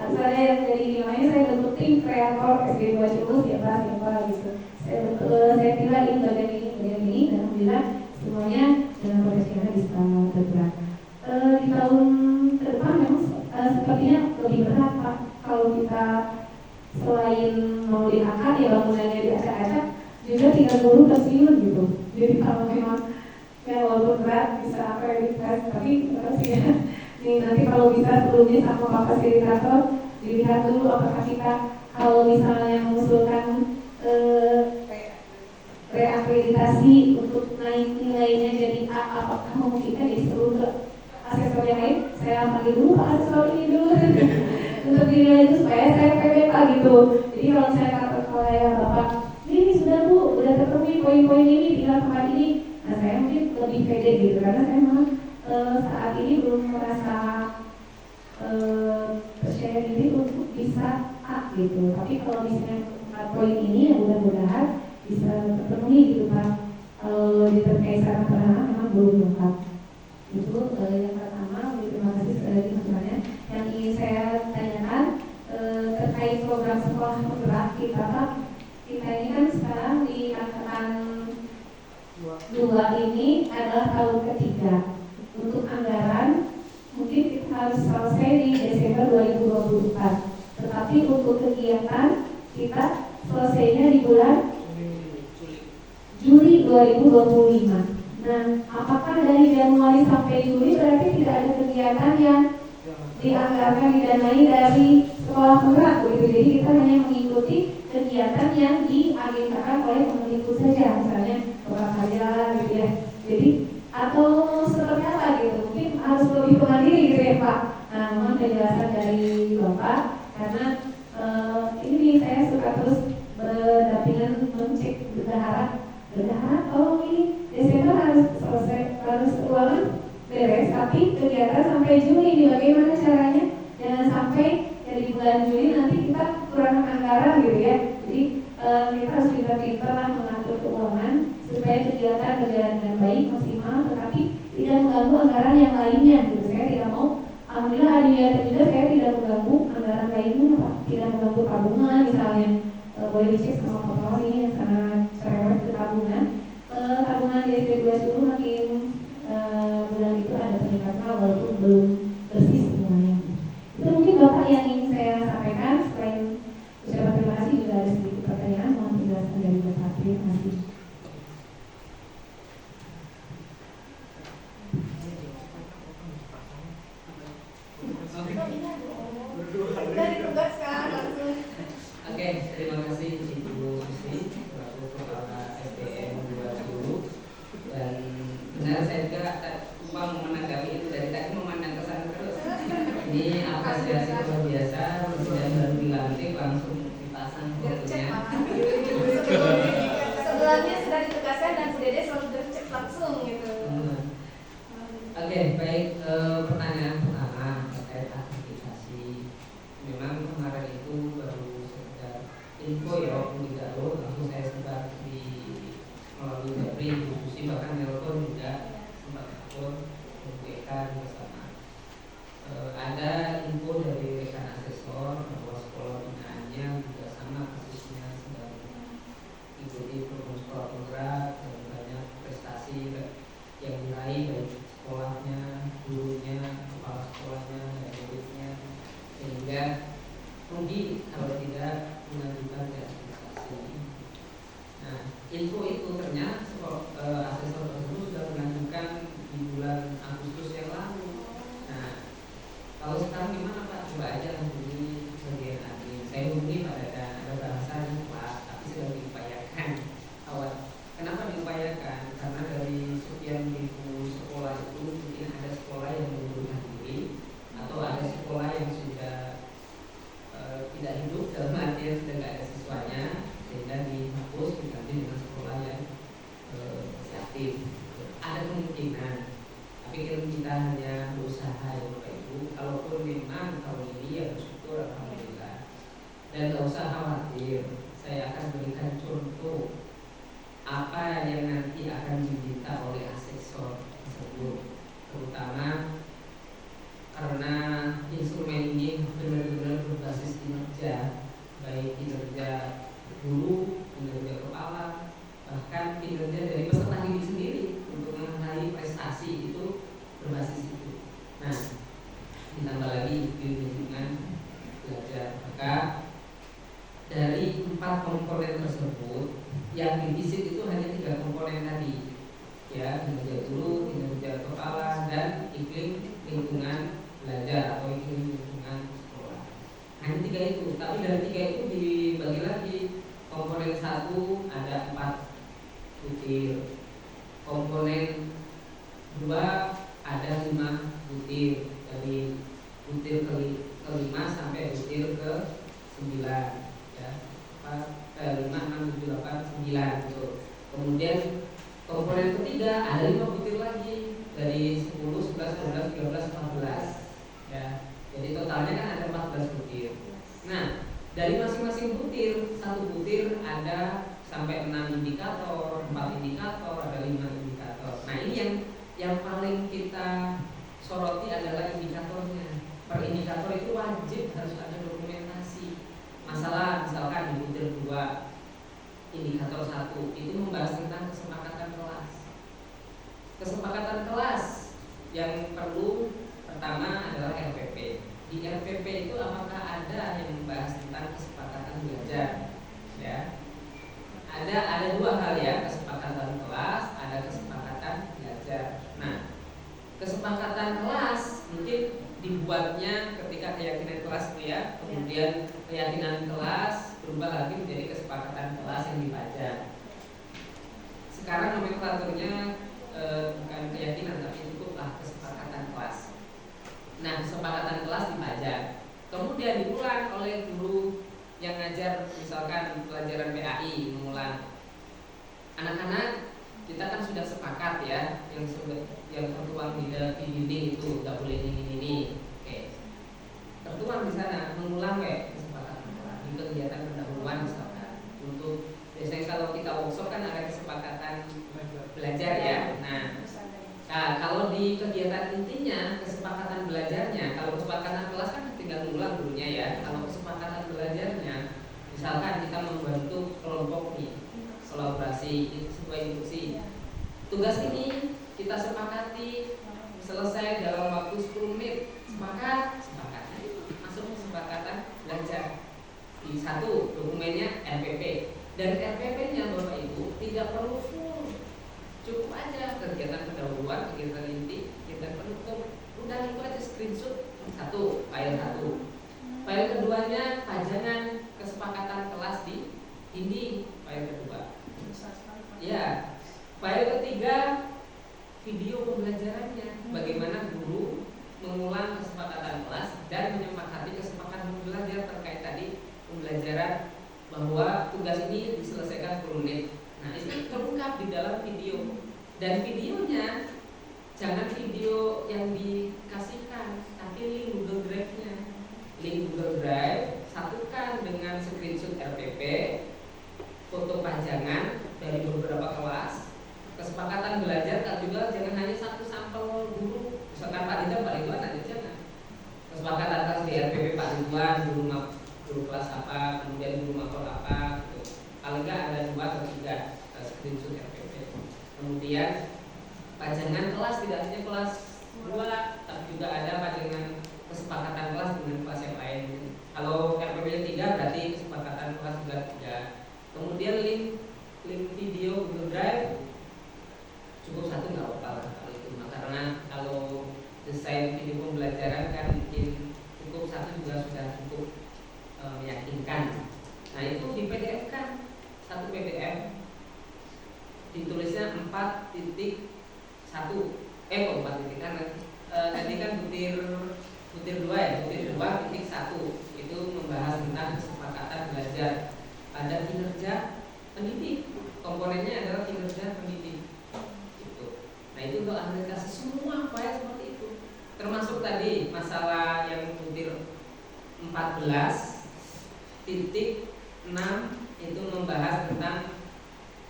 D: Saya yang jadi namanya saya bentuk tim kreator SD 2 siapa gitu. Saya kira ini bagian ini dan alhamdulillah semuanya dalam profesional bisa bergerak. Di tahun ke depan memang sepertinya lebih berat Pak kalau kita selain mau diangkat ya bangunannya diacak-acak juga tinggal guru tersiun gitu. Jadi kalau memang walaupun berat bisa akreditasi tapi sih ya. Nih, nanti kalau bisa sebelumnya sama Pak Fasilitator dilihat dulu apakah kita kalau misalnya mengusulkan reakreditasi untuk naik nilainya jadi A, apakah memungkinkan jadi seluruh asesor yang lain. Saya panggil dulu Pak asesor ini dulu untuk dinilai itu supaya saya PPK gitu. Jadi kalau saya kata saya Bapak ini sudah Bu, udah terpenuhi poin-poin ini tinggal tempat ini, nah saya mungkin lebih pede gitu karena saya memang saat ini belum merasa percaya diri untuk bisa A gitu. Tapi kalau misalnya poin ini ya mudah-mudahan bisa terpenuhi gitu Pak. Kalau di terkait syarat penahanan memang belum lengkap. Itu yang pertama. Terima kasih sekali lagi masukannya. Yang ingin saya tanyakan terkait program sekolah penggerak kita Pak. Kita ini kan sekarang di angkatan 2 ini adalah tahun ketiga. Untuk anggaran mungkin kita harus selesai di Desember 2024. Tetapi untuk kegiatan kita selesainya di bulan Juli 2025. Nah, apakah dari Januari sampai Juli berarti tidak ada kegiatan yang dianggarkan didanai dari sekolah penggerak begitu? Jadi kita hanya mengikuti kegiatan yang diagendakan oleh Kemendikbud saja, misalnya olahraga gitu ya. Jadi atau seperti apa gitu? Mungkin harus lebih mandiri gitu ya Pak. Nah, mohon penjelasan dari Bapak karena ini saya suka terus berdampingan mencek berdahara kalau ini Desember harus selesai, harus keuangan beres, tapi kegiatan sampai Juli ini bagaimana caranya? Jangan sampai dari bulan Juli nanti kita kurang anggaran gitu ya. Jadi kita harus pintar-pintar lah mengatur keuangan supaya kegiatan berjalan dengan baik, maksimal, tetapi tidak mengganggu anggaran yang lainnya gitu. Saya tidak mau, alhamdulillah ada niatan juga saya tidak mengganggu anggaran lainnya Pak, tidak mengganggu tabungan misalnya. Boleh dicek sama Pak ini yang sangat cerewet ke tabungan. Tabungan di SD 2 makin bulan itu ada peningkatan walaupun belum bersih semuanya. Itu mungkin Bapak yang ingin saya sampaikan. Selain ucapan terima kasih juga ada sedikit pertanyaan, mohon penjelasan dari Bapak. Terima kasih.
F: Dari tugas sekarang langsung.
E: Oke, terima kasih Ibu Sri selaku Kepala SDM 20 dan benar saya juga lupa menanggapi itu dari tadi memandang ke sana terus. Ini apresiasi luar biasa, presiden baru dilantik langsung dipasang fotonya.
F: Sebelumnya sudah ditugaskan dan Bu Dede selalu gercep langsung gitu.
E: Oke, baik. Pertanyaan pertama terkait akreditasi. Memang kemarin itu baru sekedar info ya, walaupun tidak tahu langsung saya sebar di melalui Japri, diskusi bahkan nelpon juga sempat telepon mengumpulkan bersama. Ada info dari rekan asesor bahwa sekolah binaannya juga sama kasusnya sedang ikuti program sekolah penggerak dan banyak prestasi yang diraih baik sekolahnya, gurunya, kepala sekolahnya, dan muridnya, sehingga rugi kalau tidak mengajukan reakreditasi. kurang gimana Pak? Coba aja hubungi bagian admin. Saya hubungi Pak Dadan, ada bahasan Pak, tapi sedang diupayakan. Awal. Kenapa diupayakan? Karena dari sekian ribu sekolah itu mungkin ada sekolah yang mengundurkan diri atau ada sekolah yang sudah tidak hidup dalam artian sudah tidak ada siswanya, sehingga dihapus diganti dengan sekolah yang masih aktif. Ada kemungkinan, tapi kita hanya berusaha ya Bapak Ibu. Kalaupun memang tahun ini ya bersyukur alhamdulillah. Dan tidak usah khawatir, saya akan berikan contoh apa yang nanti akan diminta oleh asesor tersebut, terutama karena instrumen ini benar-benar berbasis kinerja, baik kinerja guru, kinerja kepala, bahkan kinerja dari peserta didik sendiri untuk meraih prestasi itu berbasis itu. Nah, ditambah lagi di lingkungan belajar, maka dari 4 komponen tersebut yang divisit itu hanya 3 komponen tadi, ya, kinerja guru, kinerja kepala, dan iklim lingkungan belajar atau iklim lingkungan sekolah. Hanya 3 itu, tapi dari 3 itu dibagi lagi. Komponen 1 ada 4 butir, komponen 2 ada 5 butir, dari butir ke-5 sampai butir ke-9, ya, 5, 6, 7, 8, 9 gitu. Kemudian komponen ketiga ada 5 butir lagi, dari 10, 11, 12, 13, 14, ya. Jadi totalnya kan ada 14 butir. Nah, dari masing-masing butir, satu butir ada sampai 6 indikator, 4 indikator, ada 5 indikator. Nah, ini yang paling kita soroti adalah indikatornya. Per indikator itu wajib harus ada dokumentasi. Masalah misalkan di butir 2, indikator 1 itu membahas tentang kesepakatan kelas. Kesepakatan kelas yang perlu pertama adalah RPP. Di RPP itu apakah ada yang membahas tentang kesepakatan belajar? Ya, ada 2 hal ya, kesepakatan kelas, ada kesepakatan belajar. Nah, kesepakatan kelas mungkin dibuatnya ketika keyakinan kelas itu ya, kemudian keyakinan kelas berubah lagi menjadi kesepakatan kelas yang dipajang. Sekarang nomenklaturnya bukan keyakinan tapi cukuplah kesepakatan kelas. Nah, kesepakatan kelas dipajang, kemudian diulang oleh guru yang ngajar, misalkan pelajaran PAI mengulang. Anak-anak kita kan sudah sepakat ya, yang tertuang di dinding itu nggak boleh ini. Oke, tertuang di sana mengulang kesepakatan kelas di kegiatan pendahuluan misalkan. Untuk biasanya kalau kita workshop kan ada kesepakatan belajar ya. Nah, kalau di kegiatan intinya kesepakatan belajarnya, kalau kesepakatan kelas kan tinggal mengulang dulunya ya. Kalau kesepakatan belajarnya, misalkan kita membentuk kelompok nih, kolaborasi, sebuah instruksi. Tugas ini kita sepakati selesai dalam waktu 10 menit. Sepakat, masuk kesepakatan belajar. Di 1 dokumennya RPP, dan RPP-nya Bapak Ibu tidak perlu full, cukup aja kegiatan pendahuluan, kegiatan inti, kegiatan penutup, udah itu aja screenshot 1, file 1. File keduanya pajangan kesepakatan kelas di dinding, file kedua. Ya, file ketiga video pembelajarannya, bagaimana guru mengulang kesepakatan kelas dan menyepakati kesepakatan belajar terkait tadi pembelajaran bahwa tugas ini diselesaikan 10 menit. Nah, itu terungkap di dalam video, dan videonya jangan video yang dikasihkan, tapi link Google Drive-nya. Link Google Drive satukan dengan screenshot RPP, foto pajangan dari beberapa kelas. Kesepakatan belajar kan juga jangan hanya 1 sampel guru, misalkan Pak Ridwan aja jangan. Kesepakatan kelas di RPP Pak Ridwan, guru kelas apa, kemudian guru makro apa gitu. Kalau enggak ada 2 atau 3 screenshot RPP. Kemudian pajangan kelas tidak hanya kelas 2, tapi juga ada pajangan kesepakatan kelas dengan kelas yang lain. Kalau RPP-nya 3 berarti kesepakatan kelas juga 3. Kemudian link video Google Drive cukup 1 nggak apa-apa lah kalau itu, karena kalau desain video pembelajaran kan bikin 14.6 itu membahas tentang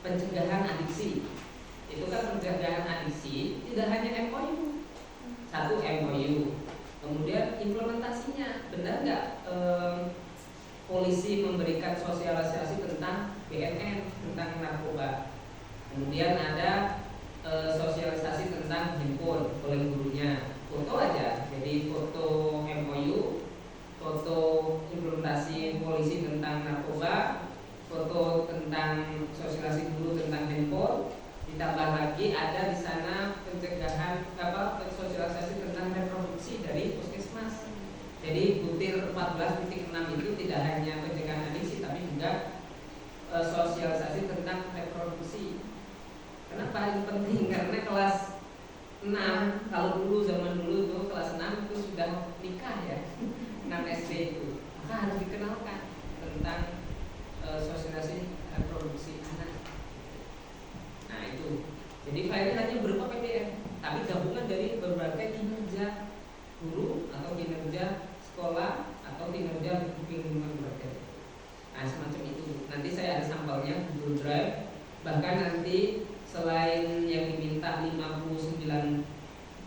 E: pencegahan adiksi. Itu kan pencegahan adiksi tidak hanya MOU, satu MOU. Kemudian implementasinya benar nggak polisi memberikan sosialisasi tentang BNN, tentang narkoba. Kemudian ada sosialisasi tentang handphone oleh gurunya. Foto aja, jadi foto MOU, foto implementasi polisi tentang narkoba, foto tentang sosialisasi guru tentang handphone, ditambah lagi ada di sana pencegahan sosialisasi tentang reproduksi dari puskesmas. Jadi butir 14.6 itu tidak hanya pencegahan adiksi tapi juga sosialisasi tentang reproduksi. Kenapa ini penting? Karena kelas 6, kalau dulu zaman dulu itu kelas 6 itu sudah nikah ya, 6 SD itu, maka harus dikenalkan tentang sosialisasi reproduksi anak. Nah itu, jadi filenya hanya berupa PDF, tapi gabungan dari berbagai kinerja guru atau kinerja sekolah atau kinerja lingkungan keluarga. Nah semacam itu. Nanti saya ada sampelnya Google Drive. Bahkan nanti selain yang diminta 59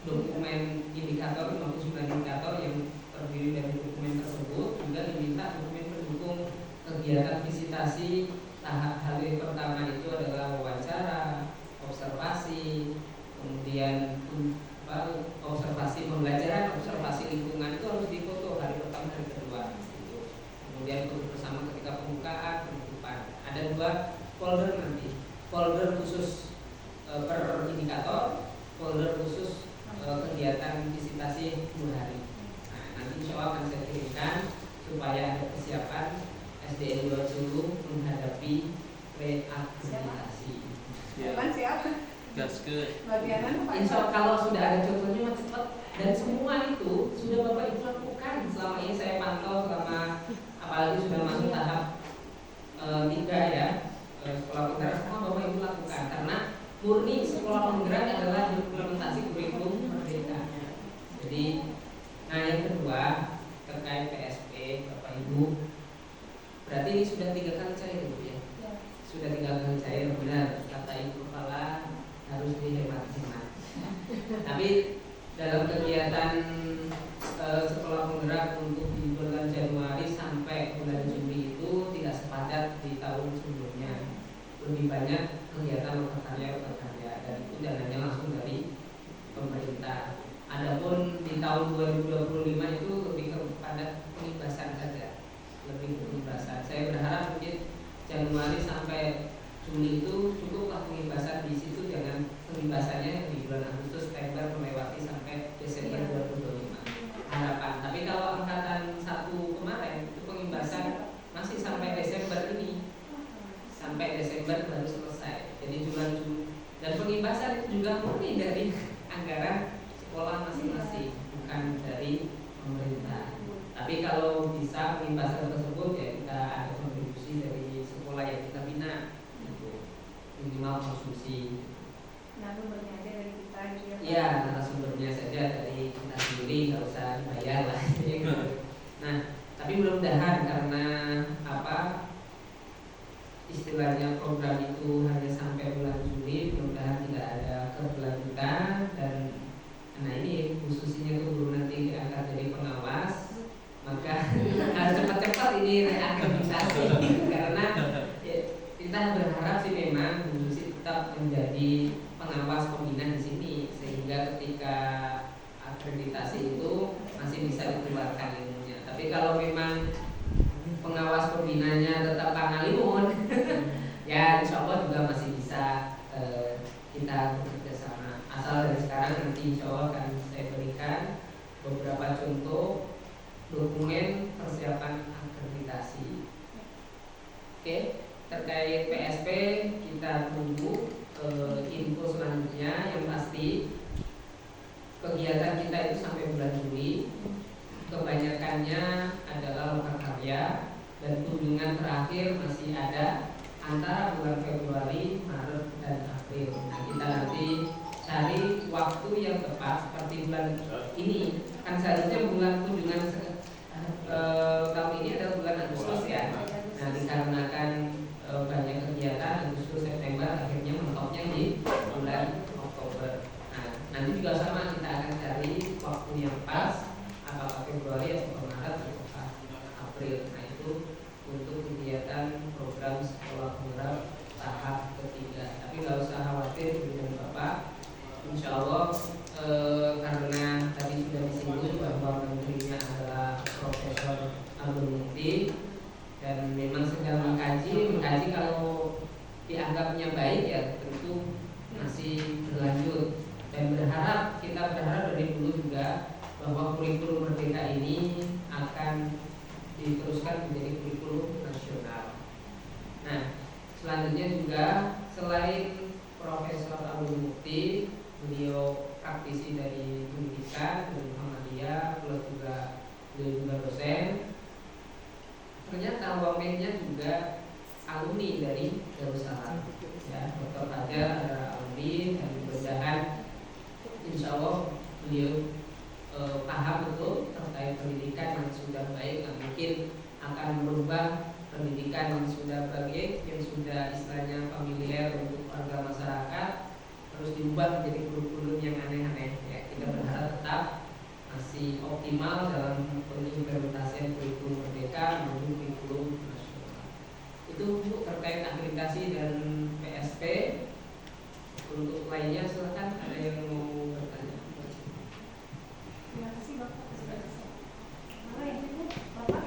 E: dokumen indikator, 59 indikator yang terdiri dari dokumen tersebut, juga diminta dokumen pendukung kegiatan visitasi. Tahap hal yang pertama itu adalah wawancara, observasi, kemudian observasi pembelajaran, observasi lingkungan itu harus difoto hari pertama, hari kedua. Kemudian foto bersama ketika pembukaan, penutupan. Ada 2 folder nanti, folder khusus per indikator, folder khusus kegiatan visitasi 2 hari. Nah, nanti insya Allah akan saya kirimkan supaya ada persiapan SDN 20 menghadapi reakreditasi.
F: Siapa?
B: Gas ke
F: Bagianan apa?
E: Insya Allah kalau sudah ada contohnya cepat, dan semua itu sudah Bapak Ibu lakukan selama ini saya pantau selama, apalagi sudah masuk tahap 3 ya, sekolah penggerak, semua Bapak Ibu lakukan karena murni sekolah penggerak adalah implementasi kurikulum merdeka. Jadi, nah yang kedua terkait PSP Bapak Ibu, berarti ini sudah 3 kali cair Bu ya? Sudah 3 kali cair, benar kata Ibu Kepala, harus dihemat-hemat. Tapi dalam kegiatan sekolah penggerak untuk di bulan Januari sampai bulan Juli itu tidak sepadat di tahun sebelumnya. Lebih banyak kegiatan lokal karya dan itu dananya langsung dari pemerintah. Adapun di tahun 2025 itu lebih kepada pengibasan saja, lebih pengibasan. Saya berharap mungkin Januari sampai Juli itu cukuplah pengibasan di situ, jangan pengibasannya di bulan Agustus, September melewati sampai Desember 2025 harapan. Tapi kalau angkatan 1 kemarin itu pengibasan masih sampai Desember ini, sampai Desember baru selesai. Jadi bulan Juli dan pengibasan itu juga murni dari anggaran sekolah masing-masing, bukan dari pemerintah. Tapi kalau bisa pengibasan tersebut ya kita ada kontribusi dari sekolah yang kita bina, minimal konsumsi.
F: Narasumbernya aja dari kita gitu ya.
E: Iya, narasumbernya saja dari kita sendiri, nggak usah dibayar lah. Nah, tapi mudah-mudahan karena istilahnya program itu hanya sampai bulan Juli, mudah-mudahan tidak ada keberlanjutan dan nah ini khususnya tuh guru nanti diangkat jadi pengawas, maka harus cepat-cepat ini reakreditasi karena ya, kita berharap sih memang Bu Susi tetap menjadi pengawas pembina di sini sehingga ketika akreditasi itu masih bisa dikeluarkan ilmunya. Tapi kalau memang pengawas pembinanya tetap Kang Alimun, ya insya Allah juga masih bisa kita bekerja sama. Asal dari sekarang nanti insya Allah akan saya berikan beberapa contoh dokumen persiapan akreditasi. Oke, terkait PSP kita tunggu info selanjutnya. Yang pasti kegiatan kita itu sampai bulan Juli, kebanyakannya adalah lokal karya dan kunjungan terakhir masih ada antara bulan Februari, Maret, dan April. Nah, kita nanti cari waktu yang tepat seperti bulan ini kan seharusnya bulan kunjungan April. Nah itu untuk kegiatan program sekolah penggerak tahap ketiga. Tapi nggak usah khawatir dengan Bapak, insya Allah karena tadi sudah disinggung bahwa menterinya adalah Profesor Abdul Mukti dan memang sedang mengkaji kalau dianggapnya baik ya tentu masih berlanjut, dan kita berharap dari dulu juga bahwa kurikulum merdeka ini akan diteruskan menjadi kurikulum nasional. Nah, selanjutnya juga selain Profesor Abdul Mukti, beliau praktisi dari pendidikan dari Muhammadiyah, plus beliau juga dosen. Ternyata wamennya juga alumni dari Darussalam. Ya, Dr. Fajar adalah alumni, dan mudah-mudahan insya Allah beliau paham betul terkait pendidikan yang sudah baik, yang mungkin akan merubah pendidikan yang sudah baik, yang sudah istilahnya familiar untuk warga masyarakat, terus diubah menjadi kurikulum yang aneh-aneh. Ya, kita berharap tetap masih optimal dalam pengimplementasian kurikulum merdeka menuju kurikulum nasional. Itu untuk terkait akreditasi dan PSP. Untuk lainnya silakan, ada yang mau bertanya.
F: Terima kasih Bapak. Mana yang itu Bapak?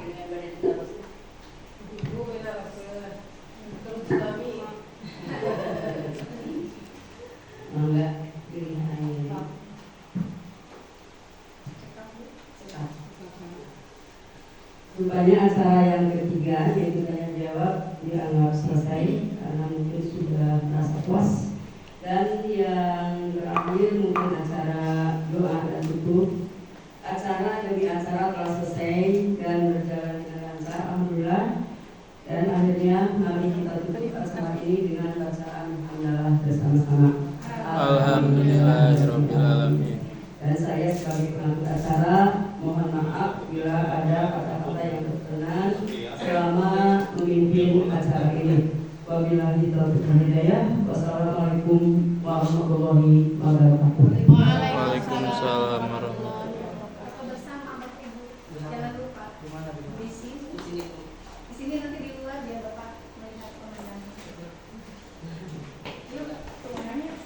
F: Ibu benar terus kami.
C: Enggak, pilihannya. Rupanya acara yang ketiga yaitu tanya jawab dianggap selesai karena mungkin sudah merasa puas. Dan yang terakhir mungkin acara doa dan tutup. Acara demi acara telah selesai dan berjalan dengan lancar, alhamdulillah. Dan akhirnya mari kita tutup acara ini dengan bacaan hamdalah bersama-sama.
B: Alhamdulillahirabbil alamin.
C: Dan saya sebagai pengambil acara mohon maaf bila ada kata-kata yang berkenan selama memimpin acara ini. Wabillahi taufiq wal hidayah. Wassalamualaikum warahmatullahi wabarakatuh.